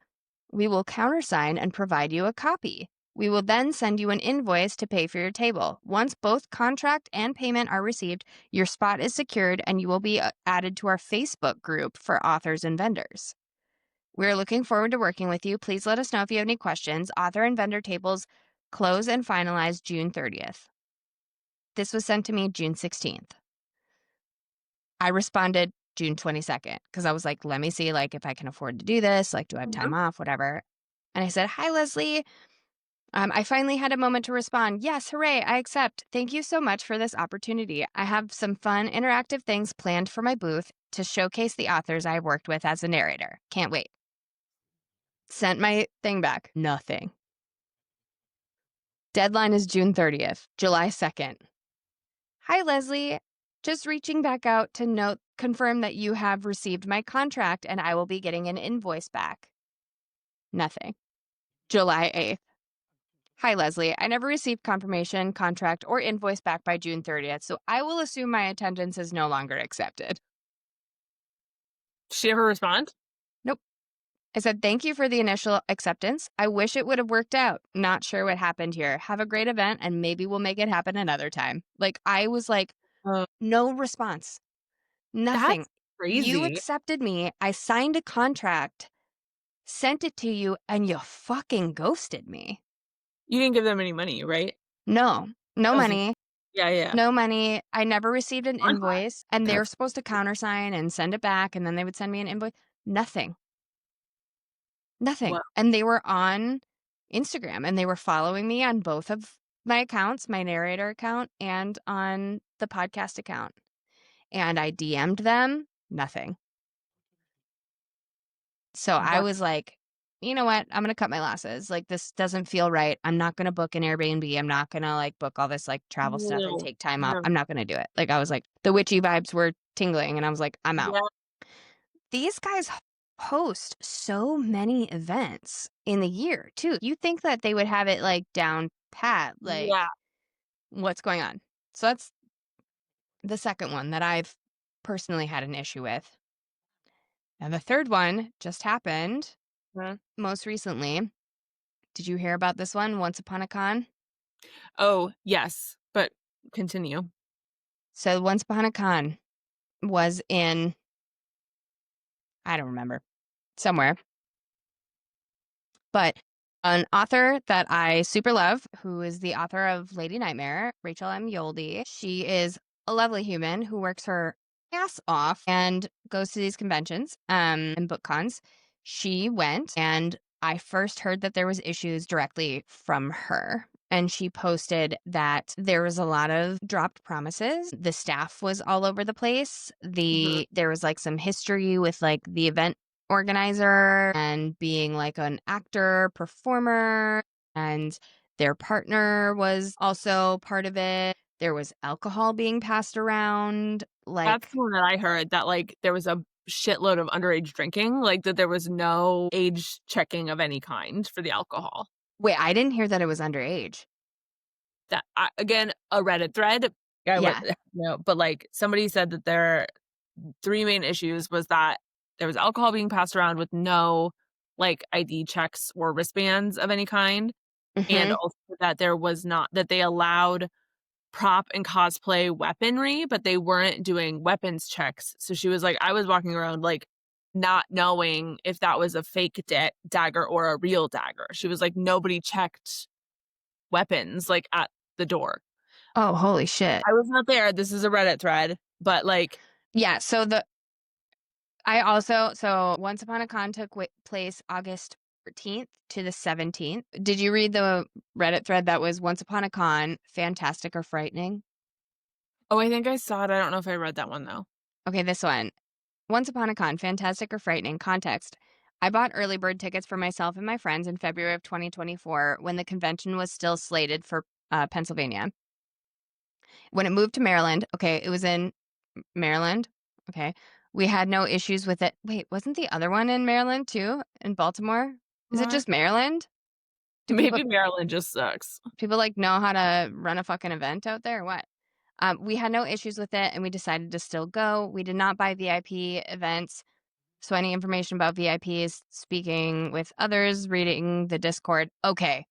We will countersign and provide you a copy. We will then send you an invoice to pay for your table. Once both contract and payment are received, your spot is secured and you will be added to our Facebook group for authors and vendors. We're looking forward to working with you. Please let us know if you have any questions. Author and vendor tables close and finalize June 30th. This was sent to me June 16th. I responded June 22nd because I was like, let me see like if I can afford to do this. Like, do I have time Mhm. off? Whatever. And I said, hi, Leslie. I finally had a moment to respond. Yes, hooray, I accept. Thank you so much for this opportunity. I have some fun, interactive things planned for my booth to showcase the authors I have worked with as a narrator. Can't wait. Sent my thing back. Nothing. Deadline is June 30th, July 2nd. Hi, Leslie. Just reaching back out to confirm that you have received my contract and I will be getting an invoice back. Nothing. July 8th. Hi, Leslie. I never received confirmation, contract, or invoice back by June 30th, so I will assume my attendance is no longer accepted. Did she ever respond? Nope. I said, thank you for the initial acceptance. I wish it would have worked out. Not sure what happened here. Have a great event, and maybe we'll make it happen another time. Like, I was like, Uh, no response. Nothing. that's You crazy. accepted me. I signed a contract, sent it to you, and you fucking ghosted me. You didn't give them any money, right? No, no Oh, so money. yeah, yeah. No money. I never received an Contract. invoice, and they were That's supposed to countersign and send it back, and then they would send me an invoice. Nothing. Nothing. well, And they were on Instagram, and they were following me on both of my accounts, my narrator account and on the podcast account. And I DM'd them, nothing. So I wow. was like, you know what? I'm going to cut my losses. Like, this doesn't feel right. I'm not going to book an Airbnb. I'm not going to like book all this like travel stuff and No, take time off. no. I'm not going to do it. Like, I was like, the witchy vibes were tingling, and I was like, I'm out. Yeah, These guys host so many events in the year, too. You think that they would have it like down pat, yeah. like what's going on? So that's the second one that I've personally had an issue with. And the third one just happened Mhm. most recently. Did you hear about this one, Once Upon a Con? Oh, yes, but continue. So Once Upon a Con was in, I don't remember, somewhere. But an author that I super love, who is the author of Lady Nightmare, Rachel Emyli, she is a lovely human who works her ass off and goes to these conventions and book cons. She went, and I first heard that there was issues directly from her. And she posted that there was a lot of dropped promises. The staff was all over the place. Mhm. There was like some history with like the event organizer and being like an actor, performer, and their partner was also part of it. There was alcohol being passed around. That's Like, the one that I heard that, like, there was a shitload of underage drinking, like, that there was no age checking of any kind for the alcohol. wait, I didn't hear that it was underage. That I again, a Reddit thread, I would Yeah. no, but, like, somebody said that their 3 main issues was that there was alcohol being passed around with no, like, ID checks or wristbands of any kind, and Hmm. also that there was not that they allowed prop and cosplay weaponry, but they weren't doing weapons checks. So she was like, I was walking around, like, not knowing if that was a fake dagger or a real dagger. She was like, nobody checked weapons, like, at the door. Oh, holy shit. I was not there. This is a Reddit thread, but, like, Yeah. So Once Upon a Con took place August 14th to the 17th. Did you read the Reddit thread that was Once Upon a Con, fantastic or frightening? oh, I think I saw it. I don't know if I read that one, though. Okay, this one. Once Upon a Con, fantastic or frightening? Context. I bought early bird tickets for myself and my friends in February of 2024 when the convention was still slated for Pennsylvania. When it moved to Maryland, okay, it was in Maryland. Okay. We had no issues with it. Wait, wasn't the other one in Maryland too? In Baltimore? Is it What? just Maryland? Do Maybe Maryland just sucks. people like know how to run a fucking event out there or what? We had no issues with it and we decided to still go. We did not buy VIP events. So any information about VIPs, speaking with others, reading the Discord. Okay.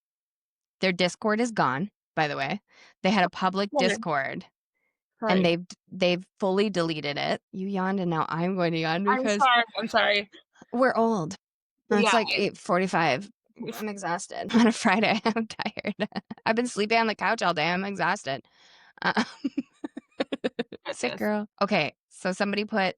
Their Discord is gone, by the way. They had a public Okay. Discord and Sorry. they've fully deleted it. You yawned and now I'm going to yawn I'm because sorry. I'm sorry. we're old. It's Yeah, like 8:45. I'm exhausted on a Friday. I'm tired. I've been sleeping on the couch all day. I'm exhausted. Uh, sick goodness. girl. Okay, so somebody put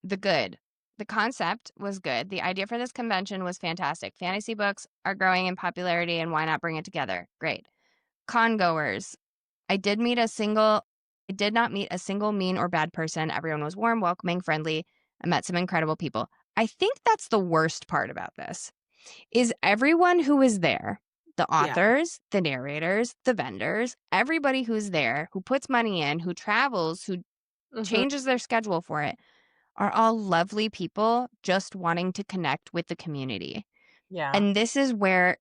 the good. The concept was good. The idea for this convention was fantastic. Fantasy books are growing in popularity, and why not bring it together? Great. Con goers. I did meet a single I did not meet a single mean or bad person. Everyone was warm, welcoming, friendly. I met some incredible people. I think that's the worst part about this. Is everyone who is there, the Yeah. authors, the narrators, the vendors, everybody who's there, who puts money in, who travels, who Mhm. changes their schedule for it, are all lovely people just wanting to connect with the community. Yeah. And this is where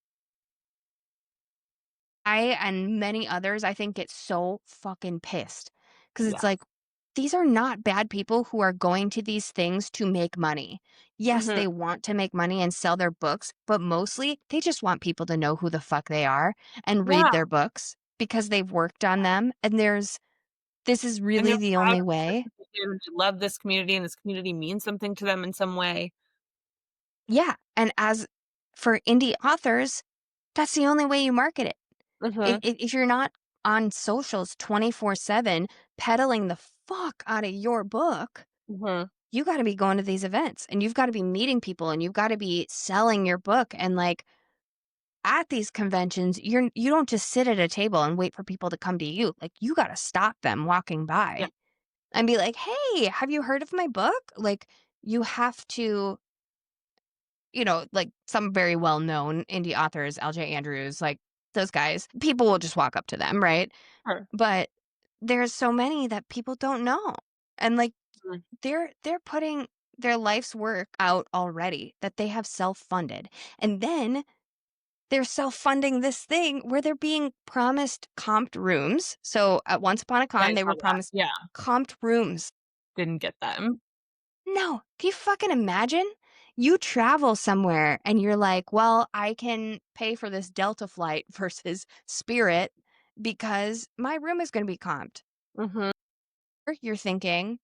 I and many others, I think, get so fucking pissed because it's Yeah. like, these are not bad people who are going to these things to make money. Yes, Mhm. they want to make money and sell their books, but mostly they just want people to know who the fuck they are and read Yeah, their books because they've worked on them. And this is and really they're the proud only of the work way. that they do, and they love this community, and this community means something to them in some way. Yeah. And as for indie authors, that's the only way you market it. Mhm. If you're not on socials 24/7 peddling the fuck out of your book, Mhm. you got to be going to these events and you've got to be meeting people and you've got to be selling your book. And like at these conventions, you don't just sit at a table and wait for people to come to you. Like you got to stop them walking Yeah. by and be like, "Hey, have you heard of my book?" Like you have to, like some very well-known indie authors, LJ Andrews, like those guys, people will just walk up to them, right? Sure. But there's so many that people don't know. And like Mhm. they're putting their life's work out already that they have self-funded. And then they're self-funding this thing where they're being promised comped rooms. So at Once Upon a Yeah, Con, I they saw were that. promised Yeah, comped rooms. didn't get them. No, can you fucking imagine? You travel somewhere and you're like, well, I can pay for this Delta flight versus Spirit because my room is going to be comped. Mhm. You're thinking,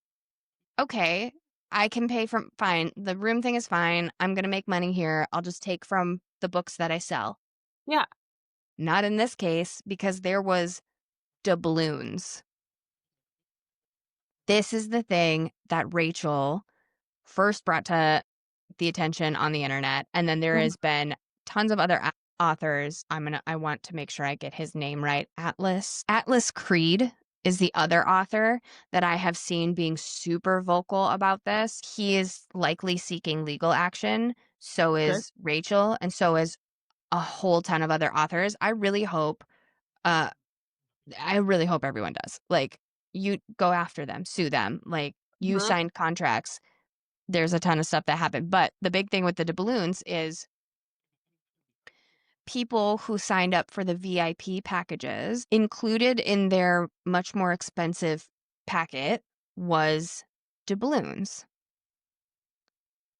okay, I can pay from, fine, the room thing is fine. I'm going to make money here. I'll just take from the books that I sell. Yeah. Not in this case because there was doubloons. This is the thing that Rachel first brought to the attention on the internet, and then there Mhm. has been tons of other authors. I want to make sure I get his name right. Atlas Creed is the other author that I have seen being super vocal about this. He is likely seeking legal action. So Good. is Rachel, and so is a whole ton of other authors. Uh I really hope everyone does. Like you go after them, sue them. Like you Mhm. signed contracts, there's a ton of stuff that happened. But the big thing with the doubloons is people who signed up for the VIP packages, included in their much more expensive packet was doubloons.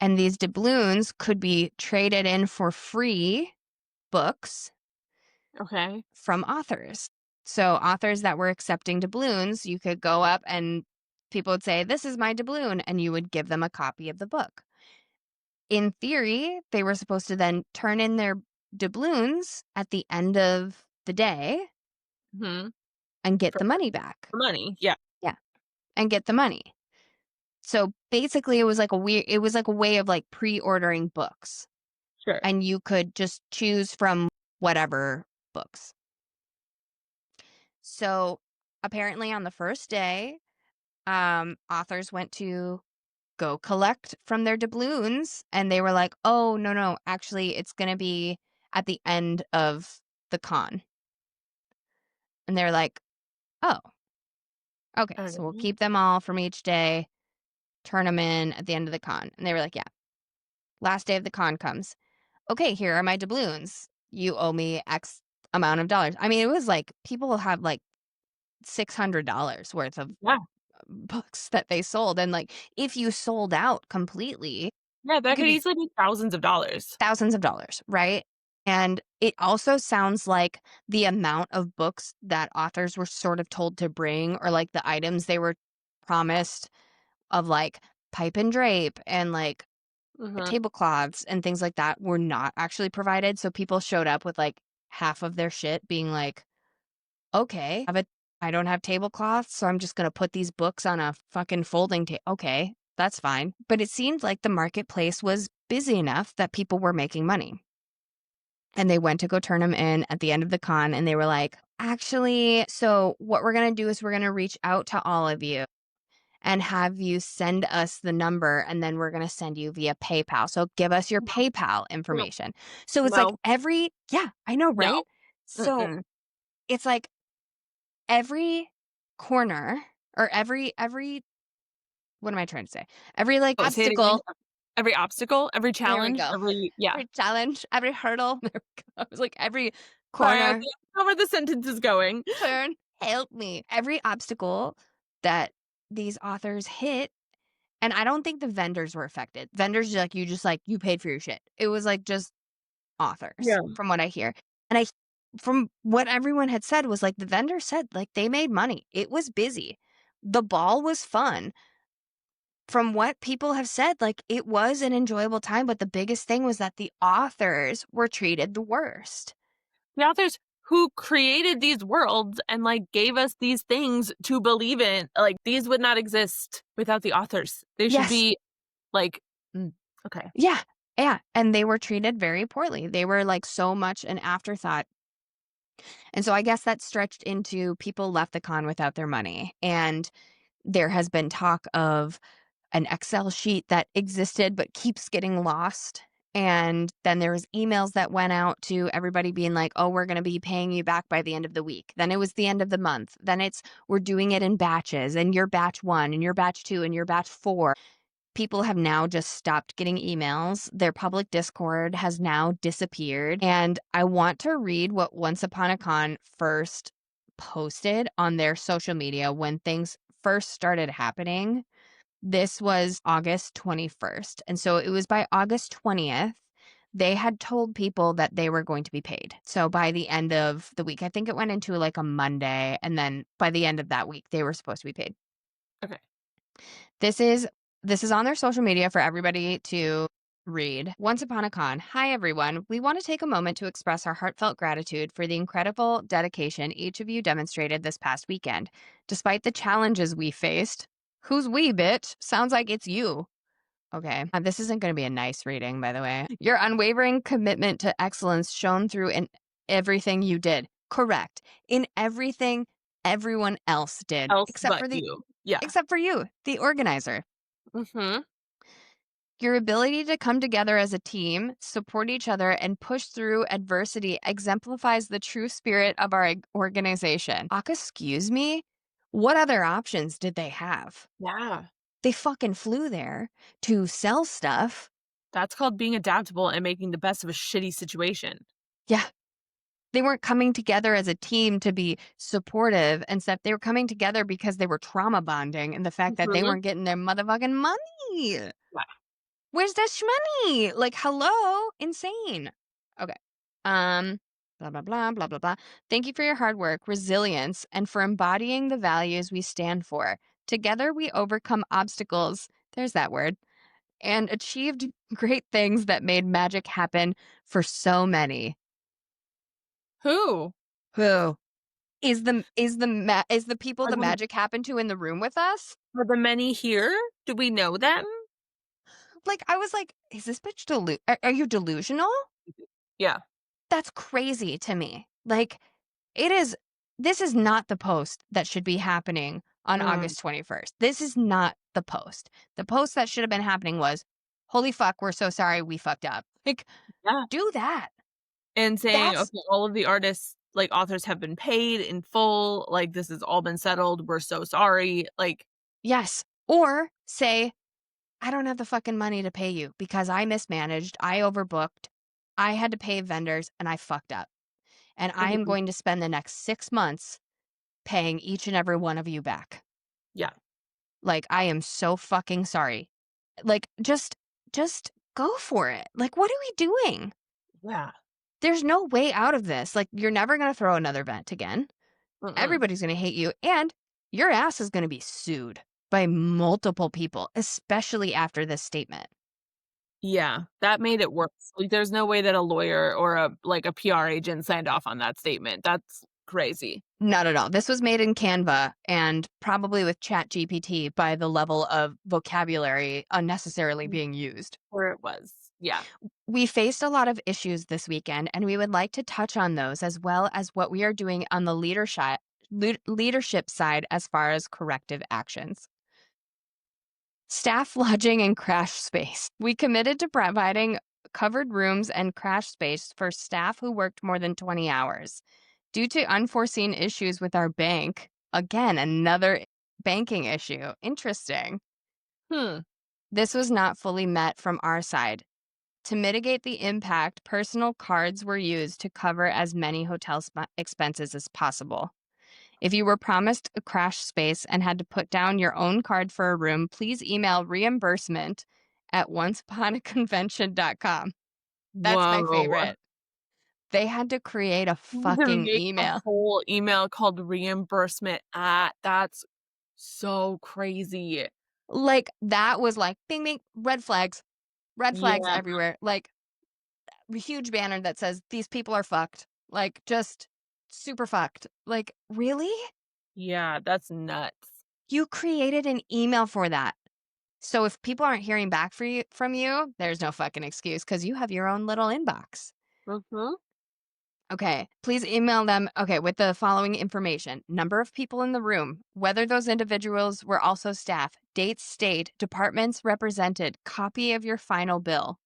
And these doubloons could be traded in for free books Okay. from authors. So authors that were accepting doubloons, you could go up and people would say, "This is my doubloon," and you would give them a copy of the book. In theory, they were supposed to then turn in their doubloons at the end of the day Mhm. and get For the money back. money. Yeah, Yeah, and get the money. So basically it was like a way of like pre-ordering books sure. and you could just choose from whatever books. So apparently on the first day, authors went to go collect from their doubloons and they were like, "Oh, no, no, actually it's going to be at the end of the con." And they're like, "Oh, okay, so we'll Okay. keep them all from each day, turn them in at the end of the con." And they were like, "Yeah." Last day of the con comes. "Okay, here are my doubloons. You owe me X amount of dollars." I mean, it was like people will have like $600 worth of Yeah. books that they sold. And like if you sold out completely, Yeah, it that could could be easily be thousands of dollars. thousands of dollars, right? And it also sounds like the amount of books that authors were sort of told to bring, or like the items they were promised of like pipe and drape and like The Mhm. tablecloths and things like that were not actually provided, so people showed up with, like, half of their shit being like, "Okay, I don't have tablecloths, so I'm just gonna put these books on a fucking folding okay, that's fine." But it seemed like the marketplace was busy enough that people were making money, and they went to go turn them in at the end of the con, and they were like, "Actually, so what we're gonna do is we're gonna reach out to all of you and have you send us the number, and then we're gonna send you via PayPal. So give us your PayPal Mm, information." So it's like no, yeah, I know, no. right? So Mm-mm. it's like every corner or every what am I trying to say? Every, like, Oh, say it again. obstacle. Every obstacle, every There we challenge, go. every yeah. Every challenge, every hurdle. There we go. I was like, every Sorry, I corner, think I know where the sentence is going. turn, help me. Every obstacle that these authors hit. And I don't think the vendors were affected. Vendors, like, you paid for your shit. It was, like, just authors, Yeah. from what I hear. And from what everyone had said was, like, the vendors said, like, they made money. It was busy. The ball was fun. From what people have said, like, it was an enjoyable time, but the biggest thing was that the authors were treated the worst. The authors who created these worlds and, like, gave us these things to believe in, like, these would not exist without the authors. They should Yes. be, like okay. Yeah. Yeah. And they were treated very poorly. They were, like, so much an afterthought. And so I guess that stretched into people left the con without their money. And there has been talk of an Excel sheet that existed but keeps getting lost. And then there was emails that went out to everybody being like, "Oh, we're going to be paying you back by the end of the week." Then it was the end of the month. Then it's we're doing it in batches, and you're batch 1 and you're batch 2 and you're batch 4. People have now just stopped getting emails. Their public Discord has now disappeared. And I want to read what Once Upon a Con first posted on their social media when things first started happening. This was August 21st. And so it was by August 20th, they had told people that they were going to be paid. So by the end of the week, I think it went into like a Monday. And then by the end of that week, they were supposed to be paid. Okay. This is this is on their social media for everybody to read. Once upon a con. Hi everyone. We want to take a moment to express our heartfelt gratitude for the incredible dedication each of you demonstrated this past weekend. Despite the challenges we faced, who's we, bitch? Sounds like it's you. Okay. This isn't going to be a nice reading, by the way. Your unwavering commitment to excellence shone through in everything you did. Correct. In everything everyone else did, Else but you. Yeah. except for you, the organizer. Mhm. Your ability to come together as a team, support each other, and push through adversity exemplifies the true spirit of our organization. Excuse me? What other options did they have? Yeah. They fucking flew there to sell stuff. That's called being adaptable and making the best of a shitty situation. Yeah. They weren't coming together as a team to be supportive and stuff. They were coming together because they were trauma bonding and the fact that they Mhm. weren't getting their motherfucking money. Yeah. Where's that shmoney? Like, hello? Insane. Okay. Um, blah, blah, blah, blah, blah, blah. Thank you for your hard work, resilience, and for embodying the values we stand for. Together, we overcome obstacles. There's that word. And achieved great things that made magic happen for so many. Who? Who is the people Are the the magic happened to in the room with us? are the many here? Do we know them? Like, I was like, is this bitch are you delusional? Yeah. That's crazy to me. Like, it is this is not the post that should be happening on Mm. August 21st. This is not the post. The post that should have been happening was, "Holy fuck, we're so sorry we fucked up." Like, Yeah. do that. And saying, That's "Okay, all of the artists, like, authors have been paid in full, like, this has all been settled, we're so sorry." Like, yes. Or say, "I don't have the fucking money to pay you because I mismanaged, I overbooked, I had to pay vendors, and I fucked up. And I am mhm, going to spend the next 6 months paying each and every one of you back. yeah, Like, I am so fucking sorry." Like, just go for it. Like, what are we doing? yeah, There's no way out of this. Like, you're never gonna throw another vent again. mm-mm. Everybody's gonna hate you, and your ass is gonna be sued by multiple people, especially after this statement. Yeah, that made it worse. Like, there's no way that a lawyer or a PR agent signed off on that statement. That's crazy. Not at all. This was made in Canva and probably with ChatGPT by the level of vocabulary unnecessarily Mm. being used. Or it was. Yeah. We faced a lot of issues this weekend, and we would like to touch on those as well as what we are doing on the leadership side as far as corrective actions. Staff lodging and crash space. We committed to providing covered rooms and crash space for staff who worked more than 20 hours. Due to unforeseen issues with our bank, again, another banking issue. Interesting. Hmm. This was not fully met from our side. To mitigate the impact, personal cards were used to cover as many hotel expenses as possible. If you were promised a crash space and had to put down your own card for a room, please email reimbursement at onceuponaconvention.com. That's my Whoa. favorite. They had to create a To fucking make a email. whole email called reimbursement at that's so crazy. Like, that was like, bing, bing, red flags Yeah. everywhere. Like, a huge banner that says, these people are fucked. Like, just super fucked. Like, really? Yeah, that's nuts. You created an email for that. So if people aren't hearing back from you, there's no fucking excuse because you have your own little inbox. Mhm. Okay, please email them. Okay, with the following information: number of people in the room, whether those individuals were also staff, dates stayed, departments represented, copy of your final bill.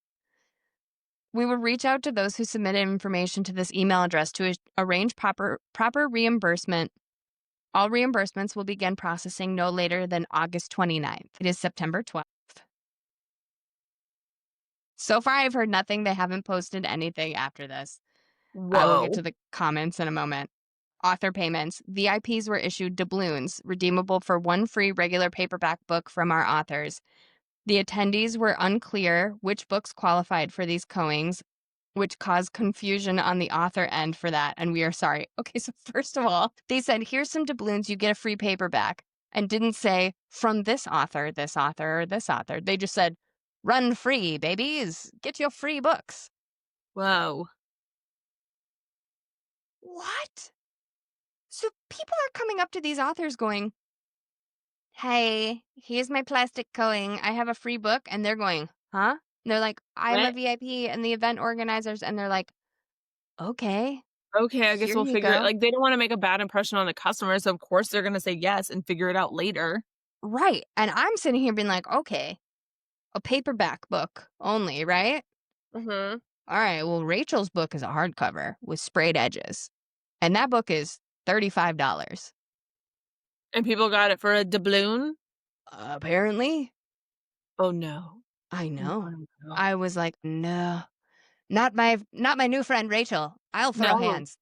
We will reach out to those who submitted information to this email address to arrange proper reimbursement. All reimbursements will begin processing no later than August 29th. It is September 12th. So far, I've heard nothing. They haven't posted anything after this. I will get Whoa. to the comments in a moment. Author payments. VIPs were issued doubloons, redeemable for one free regular paperback book from our authors. The attendees were unclear which books qualified for these coings, which caused confusion on the author end for that, and we are sorry. Okay, so first of all, they said, here's some doubloons, you get a free paperback, and didn't say from this author, this author, or this author. They just said, run free, babies. Get your free books. Whoa. What? So people are coming up to these authors going, hey, here's my plastic coin. I have a free book. And they're going, huh? And they're like, I'm a What? VIP and the event organizers. And they're like, okay, Okay, I guess here we'll you figure it go. like, they don't wanna make a bad impression on the customer, so of course they're gonna say yes and figure it out later. Right. And I'm sitting here being like, okay, a paperback book only, right? Mhm. All right. Well, Rachel's book is a hardcover with sprayed edges. And that book is $35. And people got it for a doubloon? Apparently. Oh, no. I No, know. no, no. I was like, no, not my new friend Rachel. I'll throw No. hands.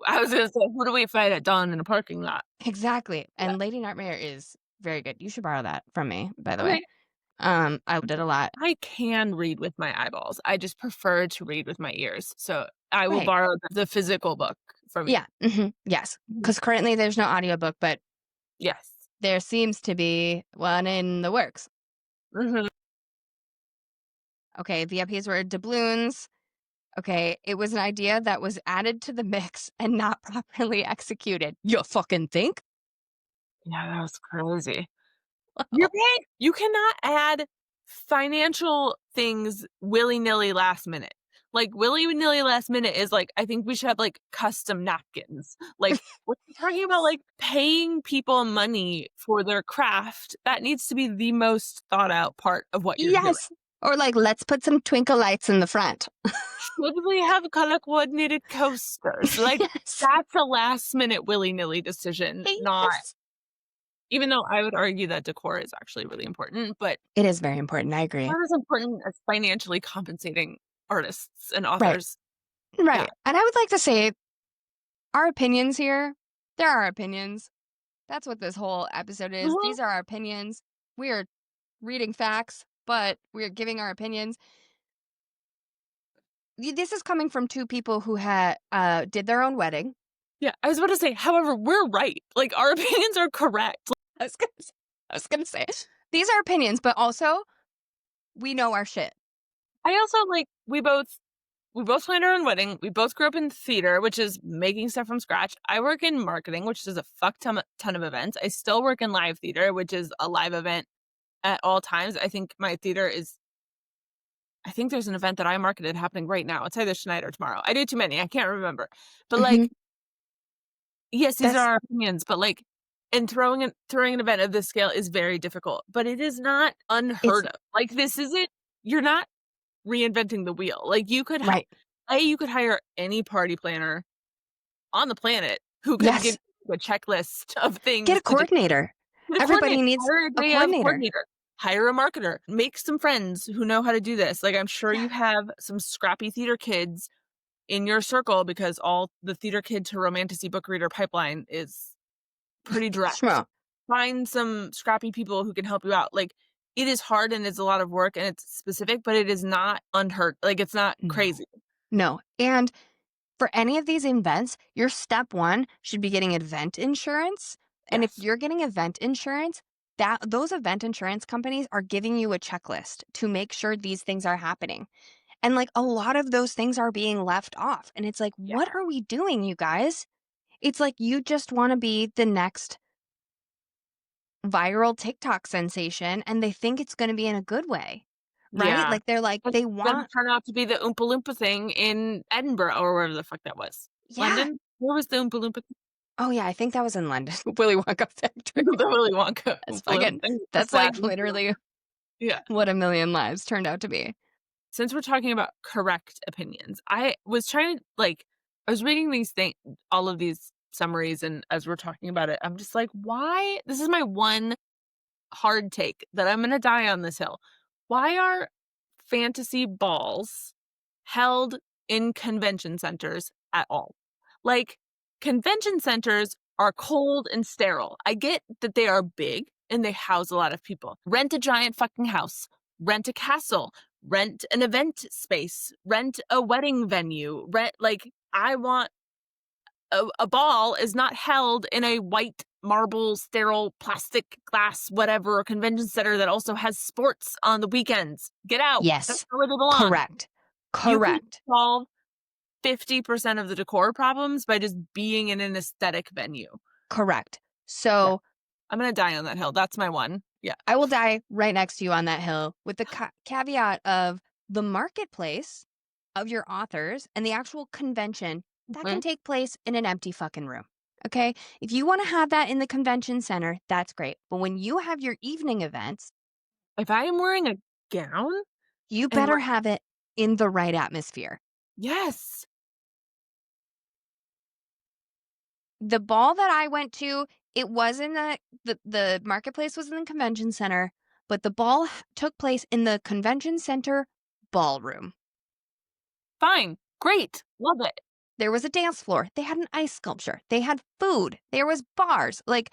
I was gonna say, who do we fight at dawn in a parking lot? Exactly. Yeah. And Lady Nightmare is very good. You should borrow that from me, by the way. Okay. I did a lot. I can read with my eyeballs. I just prefer to read with my ears, so I will Right. borrow the physical book from you. Yeah. Yes. Mhm. Because currently there's no audiobook, but Yes. there seems to be one in the works. Mhm. Okay. VIPs were doubloons. Okay. It was an idea that was added to the mix and not properly executed. You fucking think? Yeah, that was crazy. You cannot add financial things willy-nilly last minute. Like, willy-nilly last minute is like, I think we should have, like, custom napkins. Like, we're talking about, like, paying people money for their craft. That needs to be the most thought out part of what you're doing. Yes. Or like, let's put some twinkle lights in the front. Should we have color coordinated coasters? Like, Yes. that's a last minute willy-nilly decision, not Yes. even though I would argue that decor is actually really important, but It is very important. I agree. not as important as financially compensating artists and Right. authors. Yeah. Right. And I would like to say our opinions here, they're our opinions. That's what this whole episode is. Mhm. These are our opinions. We are reading facts, but we're giving our opinions. This is coming from two people who had did their own wedding. Yeah, I was about to say, however, we're right. Like, our opinions are correct. I was gonna say these are opinions, but also we know our shit. I also, like, we both planned our own wedding. We both grew up in theater, which is making stuff from scratch. I work in marketing, which is a ton of events. I still work in live theater, which is a live event at all times. I think there's an event that I marketed happening right now. It's either tonight or tomorrow. I do too many. I can't remember. But, Mhm. like, yes, these are That's our opinions, but, like, and throwing an event of this scale is very difficult, but it is not it's unheard of. Like, this isn't you're not reinventing the wheel. Like, right. you could hire any party planner on the planet who can give Yes. you a checklist of Get things a to do. coordinator. Get a coordinator, Everybody needs hire a a day of coordinator. coordinator, hire a marketer, make some friends who know how to do this. Like, I'm sure Yeah. you have some scrappy theater kids in your circle because all the theater kid to romantasy book reader pipeline is pretty direct. Schmo. Find some scrappy people who can help you out. Like, it is hard and it's a lot of work and it's specific, but it is not unheard. Like, it's not No. crazy. No. And for any of these events, your step one should be getting event insurance. And if Yes. you're getting event insurance, that those event insurance companies are giving you a checklist to make sure these things are happening. And like a lot of those things are being left off. And it's like, Yeah. what are we doing, you guys? It's like you just want to be the next viral TikTok sensation and they think it's going to be in a good way, right? Yeah. Like they're like, It's they gonna want, turn out to be the Oompa Loompa thing in Edinburgh or wherever the fuck that was. yeah. London? Where was the Oompa Loompa Oh, yeah, I think that was in London. Willy Wonka factory. the Willy Wonka That's Oompa Loompa fucking, thing? A that's sad like incident. literally Yeah. what a million lives turned out to be. Since we're talking about correct opinions, I was reading all of these summaries, and as we're talking about it, I'm just like, why? This is my one hard take that I'm gonna die on this hill. Why are fantasy balls held in convention centers at all? Like, convention centers are cold and sterile. I get that they are big and they house a lot of people. Rent a giant fucking house, rent a castle, rent an event space, rent a wedding venue, I want a ball is not held in a white marble, sterile, plastic, glass, whatever convention center that also has sports on the weekends. Get out. That's Yes, not where they belong. correct. You can Correct. solve 50% of the decor problems by just being in an aesthetic venue. Correct. Yeah. So I'm gonna die on that hill. That's my one. Yeah. I will die right next to you on that hill with the caveat of the marketplace of your authors and the actual convention that can Mhm. take place in an empty fucking room. Okay. If you want to have that in the convention center, that's great. But when you have your evening events, If I am wearing a gown you and better have it in the right atmosphere. yes. The ball that I went to, it was in the marketplace was in the convention center, but the ball took place in the convention center ballroom. Fine. Great. Love it. There was a dance floor. They had an ice sculpture. They had food. There was bars. Like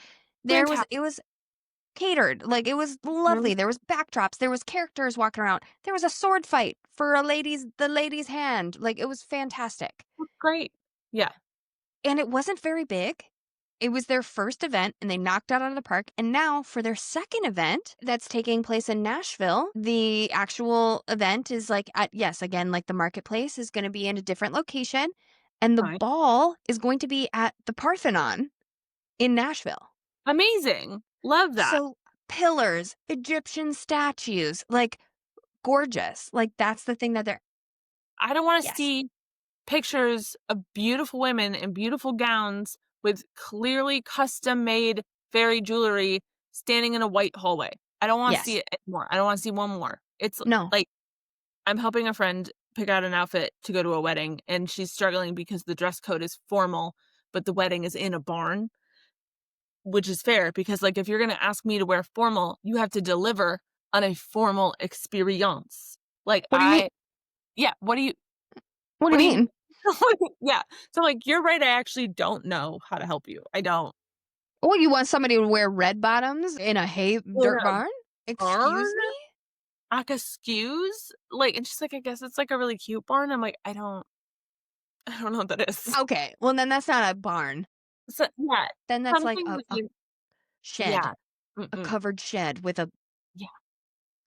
Fantastic. it was catered. Like it was Really lovely. There was backdrops. There was characters walking around. There was a sword fight for the lady's hand. Like it was fantastic. great. Yeah. And it wasn't very big. It was their first event and they knocked it out of the park. And now for their second event that's taking place in Nashville, the actual event is like yes, again, like the marketplace is going to be in a different location. And the Fine. ball is going to be at the Parthenon in Nashville. Amazing. Love that. So pillars, Egyptian statues, like gorgeous. Like that's the thing that they're, I don't want to yes, see pictures of beautiful women in beautiful gowns with clearly custom made fairy jewelry standing in a white hallway. I don't want to see yes, it anymore. I don't want to see one more. It's no, like I'm helping a friend pick out an outfit to go to a wedding, and she's struggling because the dress code is formal, but the wedding is in a barn, which is fair because, like, if you're going to ask me to wear formal, you have to deliver on a formal experience. Like, what do you mean? yeah, What do what you do you mean? yeah. So, like, you're right, I actually don't know how to help you. I don't. Oh, you want somebody to wear red bottoms in a hay In dirt a barn? barn? Excuse me? Like, excuse? Like, and she's like, "I guess it's, like, a really cute barn." I'm like, I don't know what that is." Okay, well, then that's not a barn. So yeah, Then that's like something that a you shed, yeah. a Mm-mm. covered shed with a Yeah.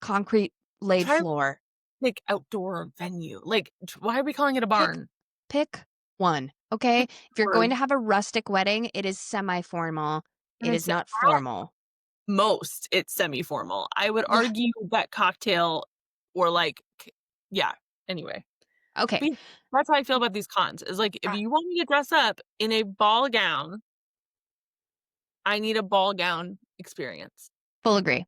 concrete laid Try floor. Like, outdoor venue. Like, why are we calling it a Pick barn? pick one, okay? Pick If you're going one. to have a rustic wedding, it is semi-formal. And It it's is not at formal. most, it's semi-formal. I would Yeah. argue that cocktail or, like, yeah, anyway. Okay. But yeah, that's how I feel about these cons, is, like, if Uh, you want me to dress up in a ball gown, I need a ball gown experience. full agree.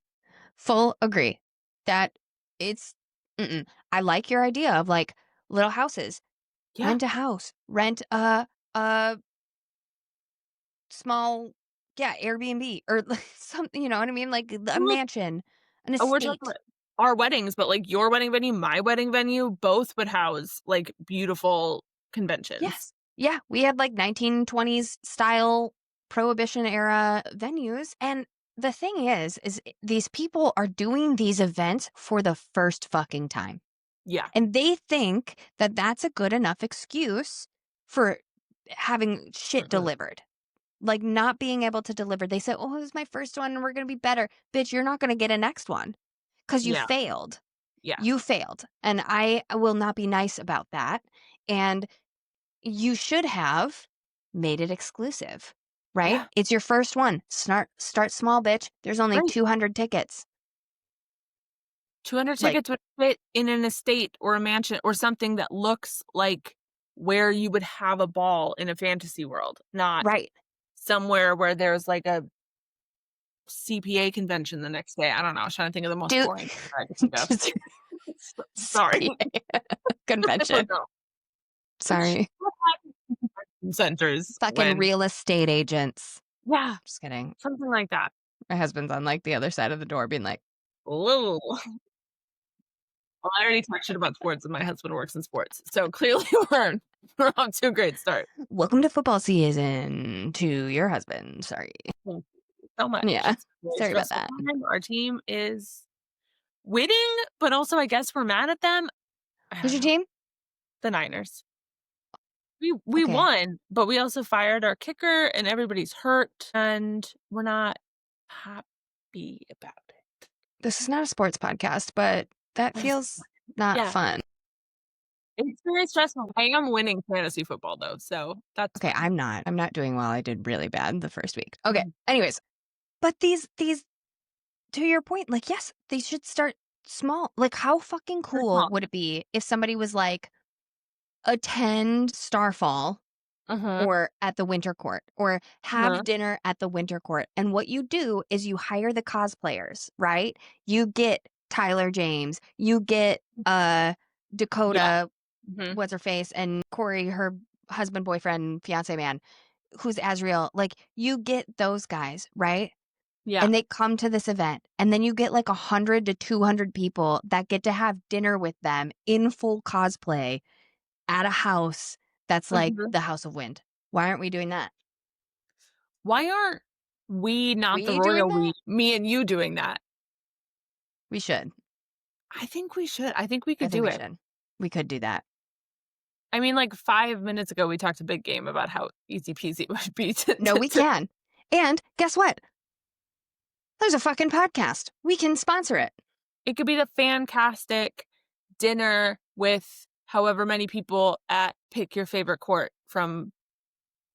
Full agree. That it's mm-mm. I like your idea of, like, little houses. Yeah. Rent a house. Rent a small, yeah, Airbnb or something, you know what I mean? Like a Well, like, mansion, an oh, we're talking estate. about our weddings, but, like, your wedding venue, my wedding venue, both would house, like, beautiful conventions. Yes. Yeah, we had like 1920s style prohibition era venues, and the thing is these people are doing these events for the first fucking time. Yeah. And they think that that's a good enough excuse for having shit Mhm. delivered. Like not being able to deliver. They say, "Oh, this is my first one and we're going to be better." Bitch, you're not going to get a next one cuz you Yeah, failed. yeah, You failed. And I will not be nice about that. And you should have made it exclusive, right? yeah, It's your first one. Start small, bitch. There's only right. 200 tickets. 200 Like, tickets would fit in an estate or a mansion or something that looks like where you would have a ball in a fantasy world, not right. somewhere where there's, like, a CPA convention the next day. I don't know, I was trying to think of the most Do boring I could think of. just Sorry. CPA I don't convention. know. Sorry. What happens in convention centers Fucking when real estate agents. yeah, Just kidding. something like that. My husband's on like the other side of the door being like, Whoa. Well, I already talked shit about sports, and my husband works in sports, so clearly we're off to a great start. "Welcome to football season," to your husband. Sorry. Thank you so much. Yeah. It's a really Sorry about stressful that. time. Our team is winning, but also I guess we're mad at them. I Who's don't your know. team? The Niners. We Okay. won, but we also fired our kicker and everybody's hurt and we're not happy about it. This is not a sports podcast, but that That is feels not yeah, fun. it's very stressful. I am winning fantasy football though, so that's Okay, fun. I'm not. I'm not doing well. I did really bad the first week. Okay. Mhm. Anyways, but these to your point, like yes, they should start small. Like how fucking Very cool small. would it be if somebody was like attend Starfall Uh-huh. or at the Winter Court or have Uh-huh. dinner at the Winter Court. And what you do is you hire the cosplayers, right? You get Tyler James, you get Yeah. Dakota, Mhm. what's her face, and Corey, her husband, boyfriend, fiance man, who's Azriel. Like you get those guys, right? Yeah. And they come to this event, and then you get like 100 to 200 people that get to have dinner with them in full cosplay at a house that's like Mhm. the House of Wind. Why aren't we doing that? Why aren't we, not the We doing royal that? we, me and you doing that? We should. I think we should. I think we I could think do we it. should. We could do that. I mean, like 5 minutes ago, we talked a big game about how easy peasy it would be No, we can. And guess what? There's a fucking podcast. We can sponsor it. it could be the FanCastic dinner with however many people at pick your favorite court from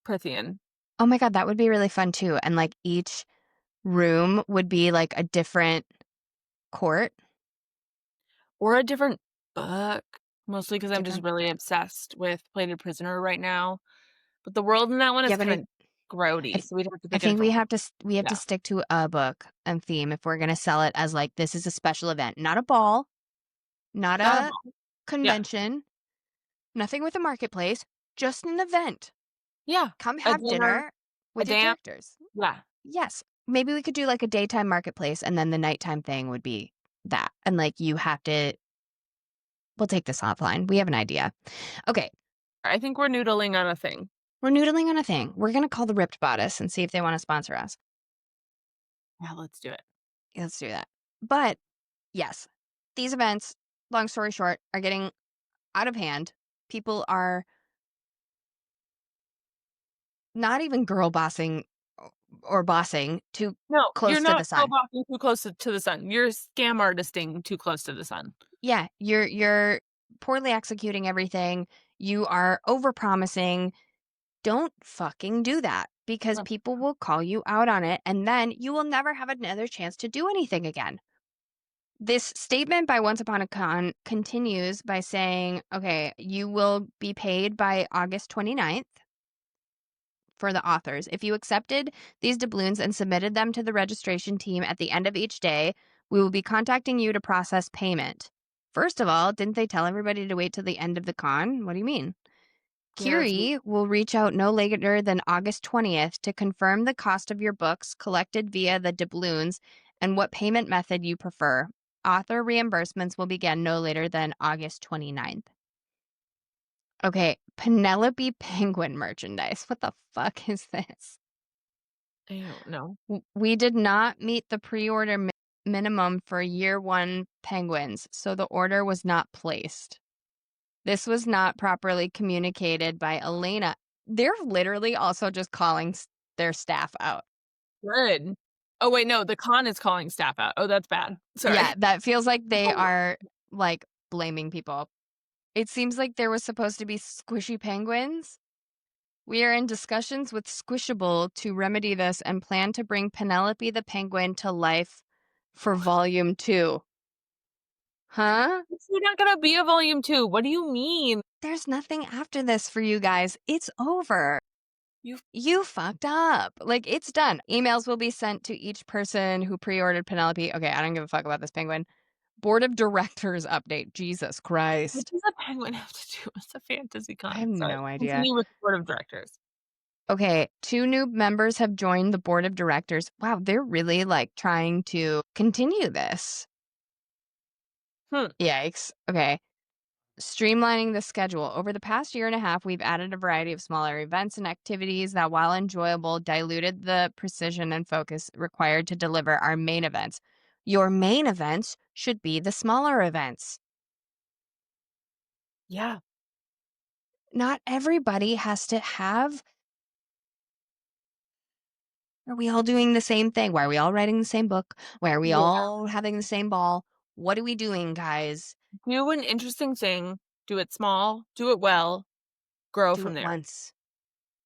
Prithian. Oh my God, that would be really fun too. And like each room would be like a different court. Or a different book, mostly because 'cause I'm just Different. really obsessed with Plated Prisoner right now, but the world in that one Yeah, is but kinda I, grody, th- so we'd have to I pick a think different one. we have to Yeah. stick to a book and theme if we're gonna sell it as like this is a special event, not a ball, not Not a a ball. Yeah. convention, nothing with a marketplace, just an event. Yeah. Come A have dinner, dinner a with your dance. characters. Yeah. Yes. Maybe we could do like a daytime marketplace and then the nighttime thing would be that. And like you have to, we'll take this offline. We have an idea. Okay. I think we're noodling on a thing. We're noodling on a thing. We're going to call the Ripped Bodice and see if they want to sponsor us. Yeah, let's do it. Let's do that. But yes, these events, long story short, are getting out of hand. People are not even girl bossing or bossing too No, you're close to the not girl sun. bossing too close to the sun. You're scam artisting too close to the sun. Yeah, you're poorly executing everything. You are overpromising. Don't fucking do that because Mm. people will call you out on it and then you will never have another chance to do anything again. This statement by Once Upon a Con continues by saying, okay, you will be paid by August 29th for the authors. If you accepted these doubloons and submitted them to the registration team at the end of each day, we will be contacting you to process payment. First of all, didn't they tell everybody to wait till the end of the con? What do you mean? Yeah, that's Curie will reach out no later than August 20th to confirm the cost of your books collected via the doubloons and what payment method you prefer. Author reimbursements will begin no later than August 29th. Okay, Penelope Penguin merchandise. What the fuck is this? I don't know. We did not meet the pre-order minimum for year one penguins, so the order was not placed. This was not properly communicated by Elena. They're literally also just calling their staff out. Good. Oh, wait, no, the con is calling staff out. Oh, that's bad. Yeah, Sorry. that feels like they Oh, are like blaming people. It seems like there was supposed to be squishy penguins. We are in discussions with Squishable to remedy this and plan to bring Penelope the penguin to life for volume 2. Huh? it's not gonna be a volume 2. What do you mean? There's nothing after this for you guys. It's over. You You fucked up. Like, it's done. Emails will be sent to each person who pre ordered Penelope. Okay, I don't give a fuck about this penguin. Board of directors update. Jesus what Christ. does a penguin have to do with a fantasy I con? have Sorry. no idea. Continue with the board of directors. Okay, 2 new members have joined the board of directors. Wow, they're really like trying to continue this. Hmm. Yikes. Okay. Streamlining the schedule. Over the past year and a half, we've added a variety of smaller events and activities that, while enjoyable, diluted the precision and focus required to deliver our main events. Your main events should be the smaller events. Yeah. Not everybody has to have. Are we all doing the same thing? Why are we all writing the same book? Why are we Yeah. all having the same ball? What are we doing, guys? Do an interesting thing. Do it small. Do it well. Grow Do from it there. once.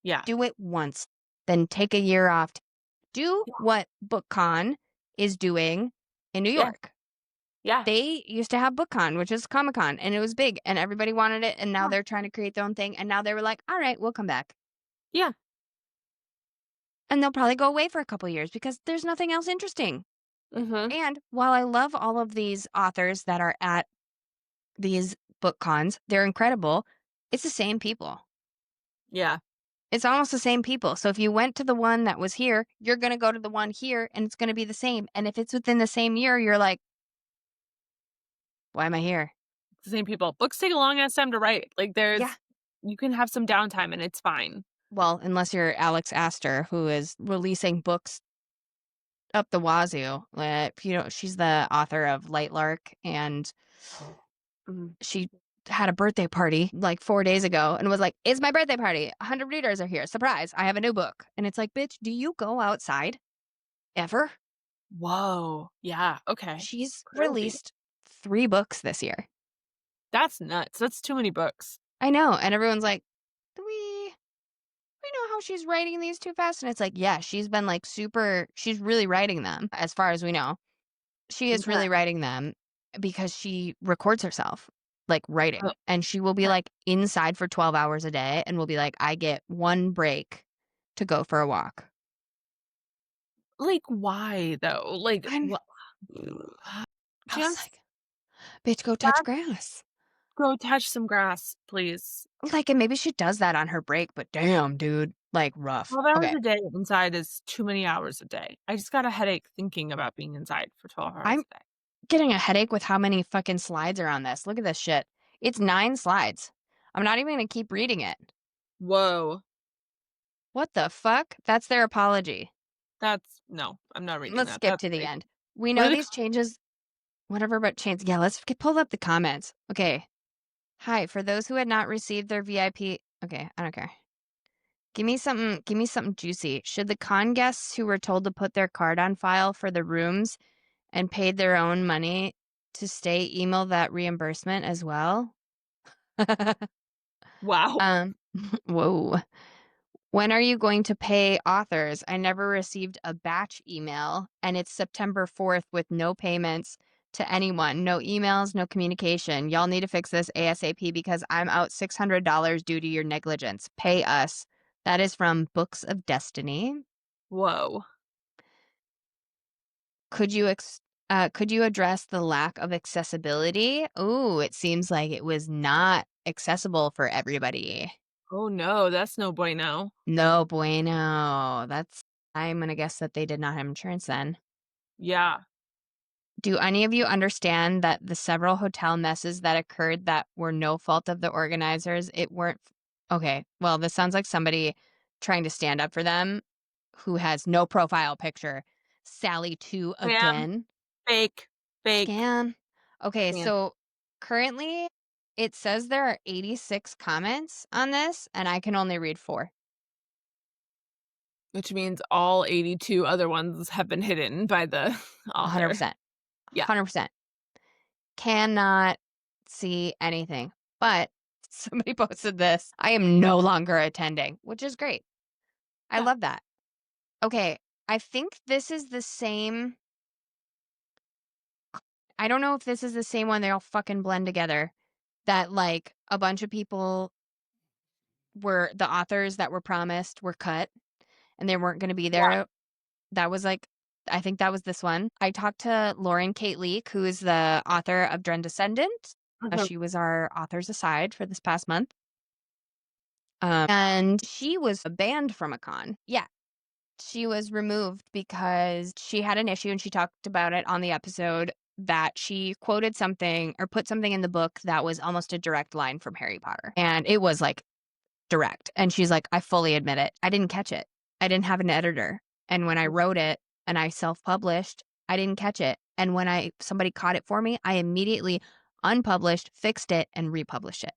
Yeah. Do it once. Then take a year off. Do Yeah. what BookCon is doing in New Yeah. York. Yeah. They used to have BookCon, which is Comic Con, and it was big, and everybody wanted it, and now Yeah. they're trying to create their own thing, and now they were like, all right, we'll come back. Yeah. And they'll probably go away for a couple years because there's nothing else interesting. Mhm. And while I love all of these authors that are at these book cons, they're incredible. It's the same people. Yeah. It's almost the same people. So if you went to the one that was here, you're going to go to the one here and it's going to be the same. And if it's within the same year, you're like, why am I here? The same people. Books take a long ass time to write. Like Yeah. there's you can have some downtime and it's fine. Well, unless you're Alex Astor, who is releasing books up the wazoo. She's the author of Light Lark, and Mhm. she had a birthday party like 4 days ago and was like, it's my birthday party. 100 readers are here. Surprise. I have a new book. And it's like, bitch, do you go outside ever? Whoa. Yeah. Okay. She's Crazy. released 3 books this year. That's nuts. That's too many books. I know. And everyone's like, do we know how she's writing these too fast? And it's like, yeah, she's been like she's really writing them as far as we know. She is Okay. really writing them because she records herself like Oh, writing, and she will be yeah. like inside for 12 hours a day and will be like, I get one break to go for a walk. Like why though? Like I'm what? I was Just like, bitch, go touch that grass. go touch some grass, please. Like, and maybe she does that on her break, but damn, dude, like rough. 12 hours Okay. a day inside is too many hours a day. I just got a headache thinking about being inside for 12 hours I'm a day. getting a headache with how many fucking slides are on this. Look at this shit. It's 9 slides. I'm not even going to keep reading it. Whoa. What the fuck? That's their apology. That's no, I'm not reading Let's that. skip That's to the crazy. end. We What know are the these changes, whatever but change. Yeah, pull up the comments. Okay. Hi, for those who had not received their VIP. Okay, I don't care. Give me something juicy. Should the con guests who were told to put their card on file for the rooms and paid their own money to stay, email that reimbursement as well. Wow. um, whoa. When are you going to pay authors? I never received a batch email, and it's September 4th with no payments to anyone. No emails, no communication. Y'all need to fix this ASAP because I'm out $600 due to your negligence. Pay us. That is from Books of Destiny. Whoa. Could you could you address the lack of accessibility? Ooh, it seems like it was not accessible for everybody. Oh, no, that's no bueno. No bueno. I'm gonna guess that they did not have insurance then. Yeah. Do any of you understand that the several hotel messes that occurred that were no fault of the organizers, it weren't okay, well, this sounds like somebody trying to stand up for them who has no profile picture. Sally 2 Spam. again. Fake. Fake. Scam. Okay, Scam. so currently it says there are 86 comments on this, and I can only read 4. Which means all 82 other ones have been hidden by the author. 100%. Yeah. 100%. Cannot see anything. But somebody posted this. I am no longer attending, which is great. I Yeah. love that. Okay, I think this is the same. I don't know if this is the same one. They all fucking blend together. That like a bunch of people were the authors that were promised were cut and they weren't going to be Yeah. there. That was like, I think that was this one. I talked to Lauren Kate Leak, who is the author of Dren Descendant. Mhm. She was our authors aside for this past month. And she was banned from a con. Yeah. She was removed because she had an issue and she talked about it on the episode that she quoted something or put something in the book that was almost a direct line from Harry Potter. And it was like direct. And she's like, I fully admit it. I didn't catch it. I didn't have an editor. And when I wrote it and I self-published, I didn't catch it. And when somebody caught it for me, I immediately unpublished, fixed it, and republished it.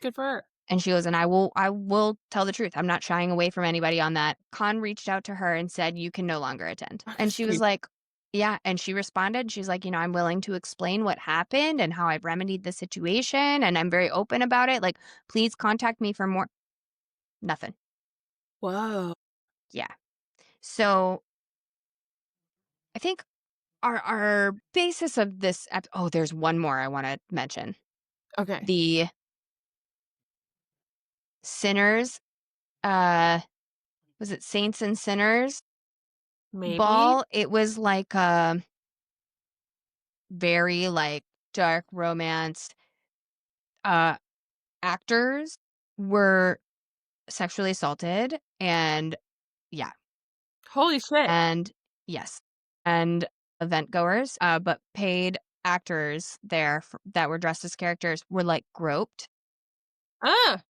Good for her. And she goes, and I will tell the truth. I'm not shying away from anybody on that. Con reached out to her and said, you can no longer attend. And she was Sweet. like, yeah. And she responded. She's like, I'm willing to explain what happened and how I've remedied the situation. And I'm very open about it. Like, please contact me for more. Nothing. Whoa. Yeah. So I think our basis of this, oh, there's one more I want to mention. Okay. The sinners, uh, was it Saints and Sinners Maybe. ball? It was like a very like dark romance. Uh, Actors were sexually assaulted, and yeah, Holy shit. and yes, and event goers, but paid actors there that were dressed as characters were like groped. Ah.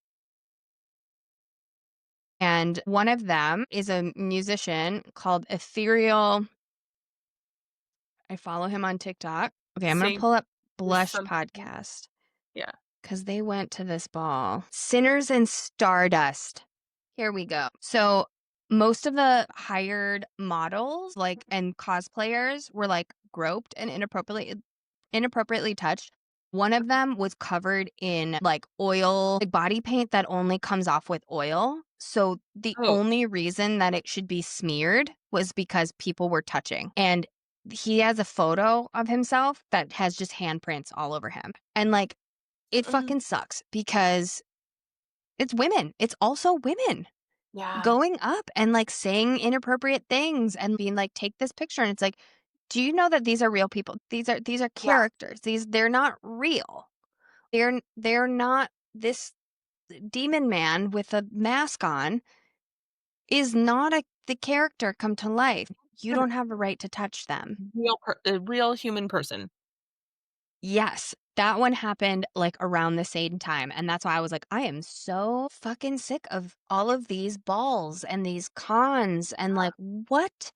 And one of them is a musician called Ethereal. I follow him on TikTok. Okay, I'm going to Saint pull up or Blush something. Podcast Yeah. because they went to this ball. Sinners and Stardust. Here we go. So most of the hired models and cosplayers were like groped and inappropriately touched. One of them was covered in like oil, like body paint that only comes off with oil. So the Oh. only reason that it should be smeared was because people were touching. And he has a photo of himself that has just handprints all over him. And like, it Mhm. fucking sucks because it's women. It's also women Yeah. going up and like saying inappropriate things and being like, take this picture. And it's like, do you know that these are real people? These are Yeah. characters. They're not real. They're not this demon man with a mask on is not the character come to life. You don't have a right to touch them. A real human person. Yes, that one happened like around the same time. And that's why I was like, I am so fucking sick of all of these balls and these cons and like what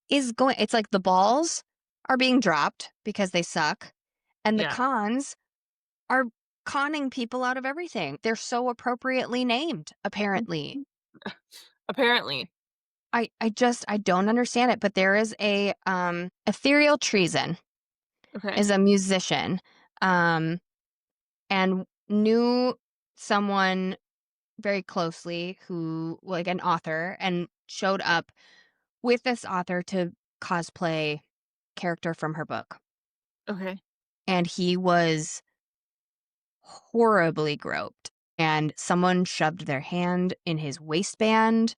is going it's like the balls are being dropped because they suck and the Yeah. cons are conning people out of everything. They're so appropriately named, apparently. Mhm. Apparently. I don't understand it, but there is a ethereal treason. Okay. is a musician, um, and knew someone very closely who like an author and showed up with this author to cosplay character from her book. Okay. And he was horribly groped and someone shoved their hand in his waistband,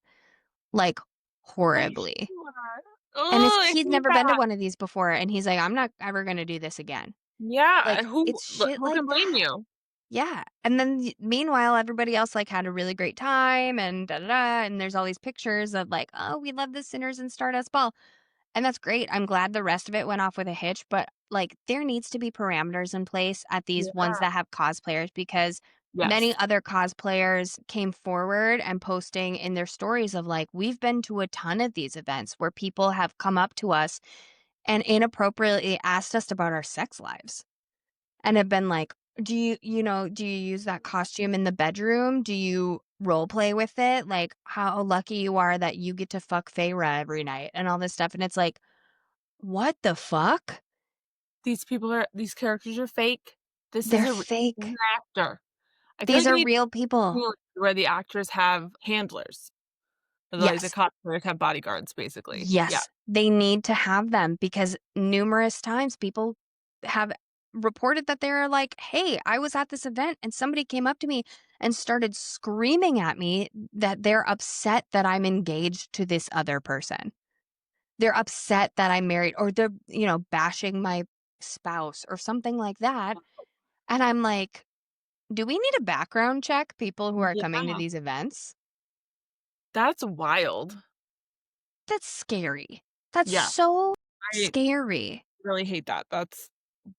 like, I horribly. And oh, I he'd hate never been to that. one of these before, and he's like, "I'm not ever gonna do this again." Yeah, Like, it's shit who like can blame that. you? Yeah, and then meanwhile, everybody else, like, had a really great time and da da da, and there's all these pictures of like, "Oh, we love the Sinners and Stardust Ball." And that's great. I'm glad the rest of it went off with a hitch, but, like, there needs to be parameters in place at these ones Yeah. that have cosplayers because many Yes. other cosplayers came forward and posting in their stories of, like, "We've been to a ton of these events where people have come up to us and inappropriately asked us about our sex lives and have been like, do you use that costume in the bedroom? Do you role play with it? Like, how lucky you are that you get to fuck Feyre every night," and all this stuff, and it's like, what the fuck? These characters are fake. This is They're this is an fake. actor. I feel These like you are need real people. where the actors have handlers. Like, the Yes. cosplayers have bodyguards, basically. Yeah. Yes. They need to have them because numerous times people have reported that they're like, "Hey, I was at this event and somebody came up to me and started screaming at me that they're upset that I'm engaged to this other person. They're upset that I'm married or they're, bashing my spouse or something like that." And I'm like, do we need a background check people who are coming to Yeah. these events? That's wild. That's scary. That's Yeah. so I scary. really hate that. That's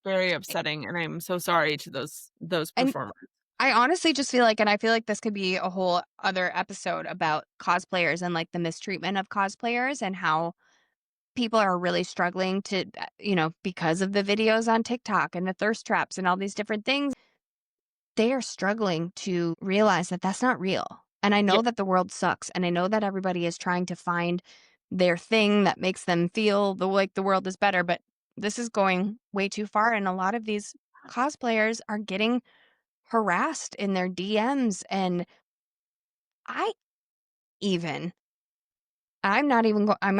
very A upsetting, and I'm so sorry to those and performers. I honestly just feel like and I feel like this could be a whole other episode about cosplayers and, like, the mistreatment of cosplayers and how people are really struggling to, because of the videos on TikTok and the thirst traps and all these different things, they are struggling to realize that that's not real. And I Yeah. know that the world sucks, and I know that everybody is trying to find their thing that makes them feel like the world is better, but this is going way too far, and a lot of these cosplayers are getting harassed in their DMs, and I even I'm not even go I'm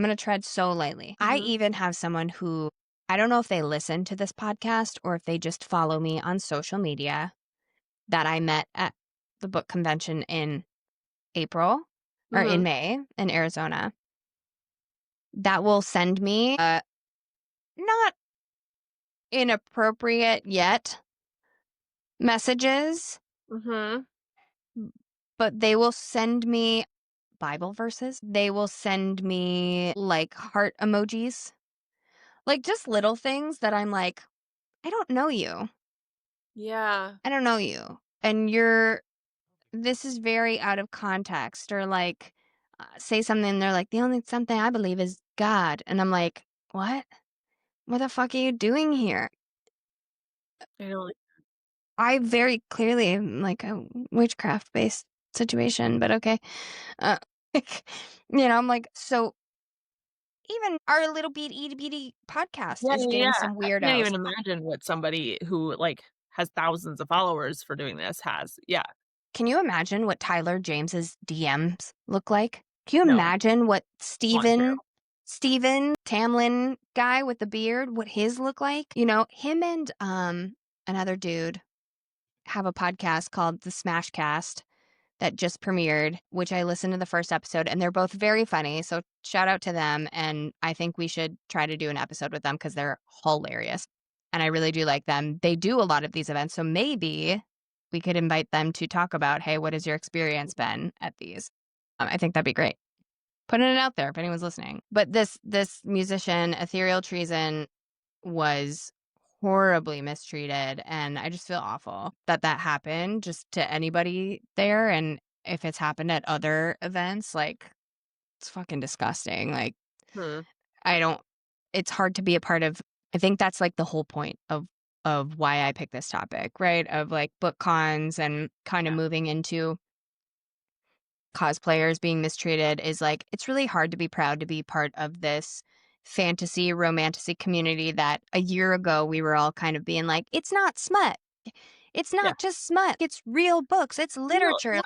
gonna tread so lightly. I Mhm. even have someone who I don't know if they listen to this podcast or if they just follow me on social media that I met at the book convention in April or in Mhm. May in Arizona that will send me, not inappropriate yet messages, Mhm. but they will send me Bible verses. They will send me like heart emojis, like just little things that I'm like, I don't know you. Yeah. I don't know you. And this is very out of context or like say something. They're like, the only something I believe is God. And I'm like, what? What the fuck are you doing here? I don't I very clearly am like a witchcraft based situation, but okay. Uh, I'm like, so even our little bitty podcast yeah, is yeah, getting yeah. some I can't weirdos. even imagine what somebody who, like, has thousands of followers for doing this has. Yeah. Can you imagine what Tyler James's DMs look like? Can you No. imagine what Want to. Steven Tamlin guy with the beard, what his look like? Him and another dude have a podcast called The Smash Cast that just premiered, which I listened to the first episode, and they're both very funny. So shout out to them. And I think we should try to do an episode with them because they're hilarious. And I really do like them. They do a lot of these events. So maybe we could invite them to talk about, hey, what has your experience been at these? I think that'd be great. Putting it out there if anyone's listening. But this musician, Ethereal Treason, was horribly mistreated, and I just feel awful that that happened just to anybody there, and if it's happened at other events, like, it's fucking disgusting, like, Hmm. I don't it's hard to be a part of I think that's, like, the whole point of why I picked this topic, right? Of, like, book cons and kinda Yeah. moving into cosplayers being mistreated is, like, it's really hard to be proud to be part of this fantasy, romantasy community that a year ago we were all kind of being like, it's not smut. It's Yeah. not just smut. It's real books. It's Real, literature. yeah.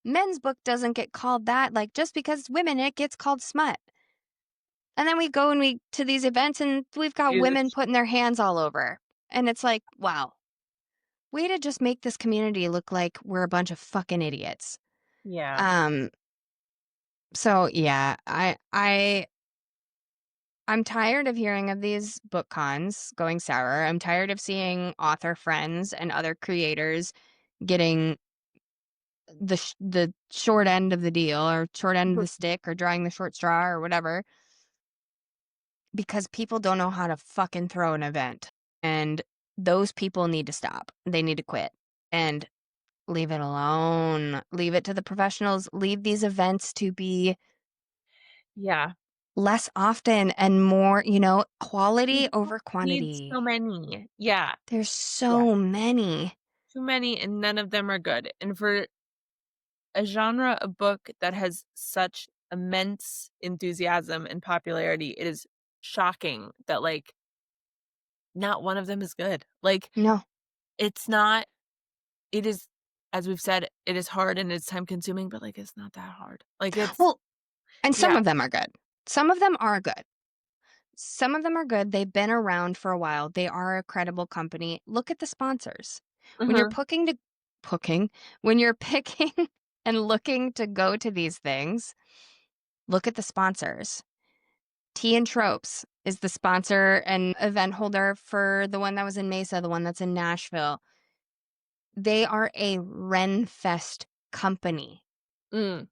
Men's book doesn't get called that. Like, just because it's women, it gets called smut. And then we go and we to these events and we've got women Huge. putting their hands all over. And it's like, wow, way to just make this community look like we're a bunch of fucking idiots. Yeah. Um, so yeah, I'm tired of hearing of these book cons going sour. I'm tired of seeing author friends and other creators getting the short end of the deal or short end of the stick or drawing the short straw or whatever because people don't know how to fucking throw an event. And those people need to stop. They need to quit and leave it alone. Leave it to the professionals. Leave these events to be Yeah. less often and more, We quality don't over need quantity. so many. Yeah. There's Yeah. so many. Too many and none of them are good. And for a genre of book that has such immense enthusiasm and popularity, it is shocking that, like, not one of them is good. Like, No. it's not it is as we've said, it is hard and it's time consuming, but, like, it's not that hard. Like, it's Well, and some yeah. of them are good. Some of them are good. Some of them are good. They've been around for a while. They are a credible company. Look at the sponsors. When you're Mhm. picking, when you're picking and looking to go to these things, look at the sponsors. Tea and Tropes is the sponsor and event holder for the one that was in Mesa, the one that's in Nashville. They are a Renfest company. Mm.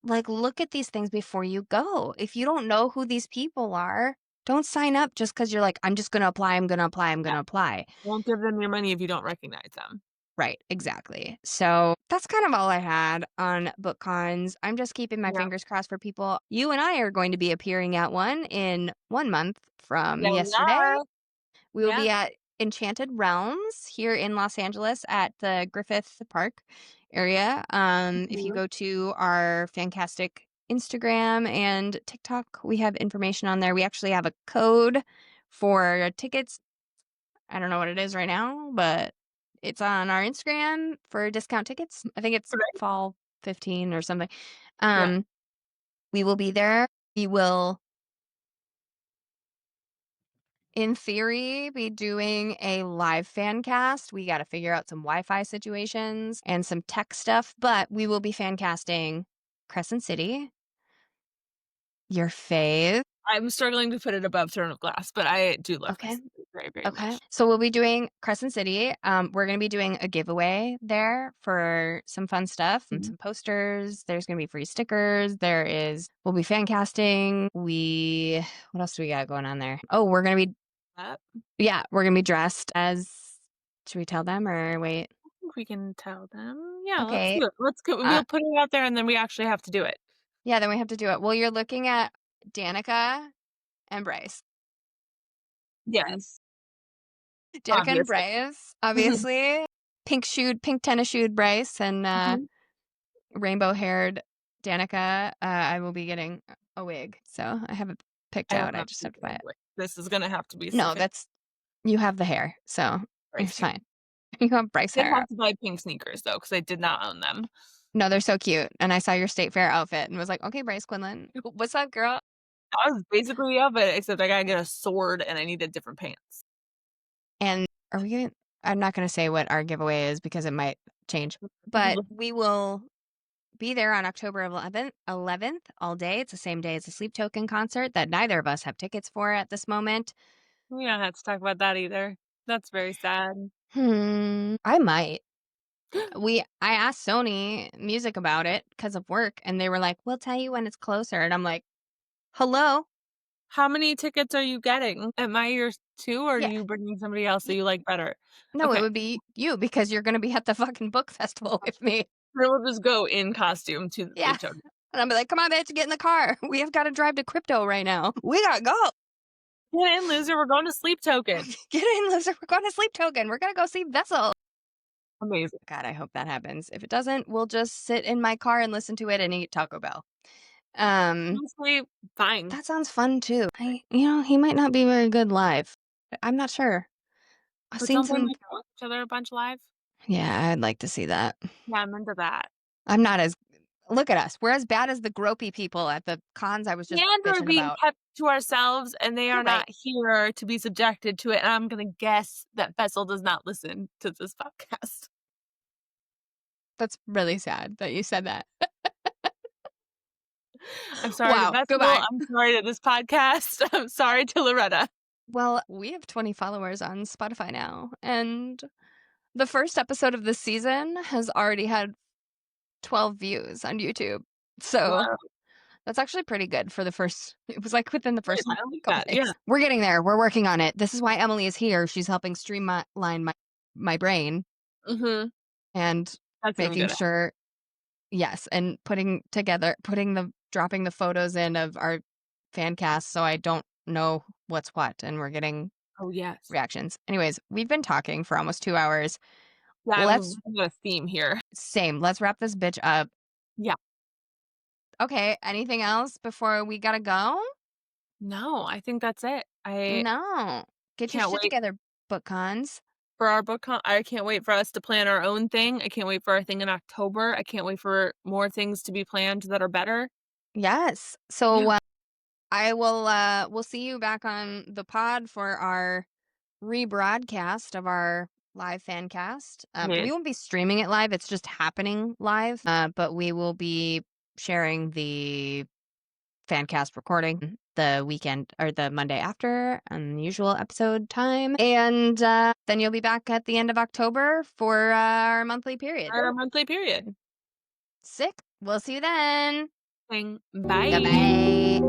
Like look at these things before you go. If you don't know who these people are, don't sign up just because you're like, I'm just going to apply, I'm going to apply, I'm going Yeah. to apply. Won't give them your money if you don't recognize them. Right, exactly. So that's kind of all I had on book cons. I'm just keeping my Yeah. fingers crossed for people. You and I are going to be appearing at one in 1 month from Yeah, we yesterday. are. We will Yeah. be at Enchanted Realms here in Los Angeles at the Griffith Park area. If you Mhm. go to our FanCastic Instagram and TikTok, we have information on there. We actually have a code for tickets. I don't know what it is right now, but it's on our Instagram for discount tickets. I think it's Right. fall 15 or something. Yeah. Um, we will be there. We will in theory, be doing a live fan cast. We got to figure out some Wi-Fi situations and some tech stuff, but we will be fan casting Crescent City, your fave. I'm struggling to put it above Throne of Glass, but I do love Okay. Crescent City very, very Okay. much. So we'll be doing Crescent City. We're going to be doing a giveaway there for some fun stuff and Mhm. some posters. There's going to be free stickers. We'll be fan casting. What else do we got going on there? Oh, I we're going to be dressed as, should we tell them or wait? think we can tell them. Yeah, let's Okay. do it. Let's go. Uh, We'll put it out there and then we actually have to do it. yeah, then we have to do it. Well, you're looking at Danica and Bryce. Yes. Danica and Obviously. Bryce, obviously. Pink tennis shoed Bryce and Mhm. rainbow haired Danica. I will be getting a wig. So I have it picked I will out. I not just be have to buy getting it. wet. This is gonna have to be No, sufficient you have the hair. So price it's tag. fine. You have Bryce Did hair. have to buy pink sneakers though, because I did not own them. No, they're so cute. And I saw your State Fair outfit and was like, okay, Bryce Quinlan, what's up, girl? That was basically the outfit, except I gotta get a sword and I needed different pants. And are we going to, I'm not going to say what our giveaway is because it might change, but we will be there on October 11th all day. It's the same day as the Sleep Token concert that neither of us have tickets for at this moment. We don't have to talk about that either. That's very sad. I might. I asked Sony Music about it because of work, and they were like, "We'll tell you when it's closer." And I'm like, "Hello, How many tickets are you getting? Am I yours too, or are yeah, you bringing somebody else that y- you like better? no, it Okay. would be you because you're going to be at the fucking book festival with me." Then we'll just go in costume to the Yeah, sleep token. and I'm like, "Come on, bitch, get in the car. We have got to drive to crypto right now. We gotta go. Get in, loser, we're going to sleep token. Get in, loser. We're going to Sleep Token. We're gonna go see Vessel." Amazing. God, I hope that happens. If it doesn't, we'll just sit in my car and listen to it and eat Taco Bell. Honestly, fine. That sounds fun too. He might not be very good live. I'm not sure. I've But seen don't they, some. like, roast each other a bunch live? Yeah, I'd like to see that. Yeah, I'm into that. I'm not as Look at us. We're as bad as the gropey people at the cons I was just And we're bitching being about. kept to ourselves, and they You're are right. not here to be subjected to it, and I'm gonna guess that Fessel does not listen to this podcast. That's really sad that you said that. I'm sorry to Wow. Festival, Goodbye. I'm sorry to this podcast, I'm sorry to Loretta. Well, we have 20 followers on Spotify now, and the first episode of this season has already had 12 views on YouTube. So Wow. that's actually pretty good for the first. It was like within the Good, first I like couple that, yeah. days. We're getting there. We're working on it. This is why Emily is here. She's helping streamline my brain Mhm. and That's what I'm making good at. sure, yes, and dropping the photos in of our fan cast so I don't know what's what, and we're getting Oh, yes. reactions. Anyways, we've been talking for almost 2 hours. Yeah, Let's I'm got a theme here. Same. Let's wrap this bitch up. Yeah. Okay. Anything else before we gotta go? No, I think that's it. I No. Get your can't shit wait together, book cons. for our book con I can't wait for us to plan our own thing, I can't wait for our thing in October, I can't wait for more things to be planned that are better. Yes. Yeah. So we'll see you back on the pod for our rebroadcast of our live fan cast. We Yes. won't be streaming it live. It's just happening live. But we will be sharing the fan cast recording the weekend or the Monday after unusual episode time. And then you'll be back at the end of October for our monthly period. Our monthly period. Sick. We'll see you then. Thing. Bye. Goodbye.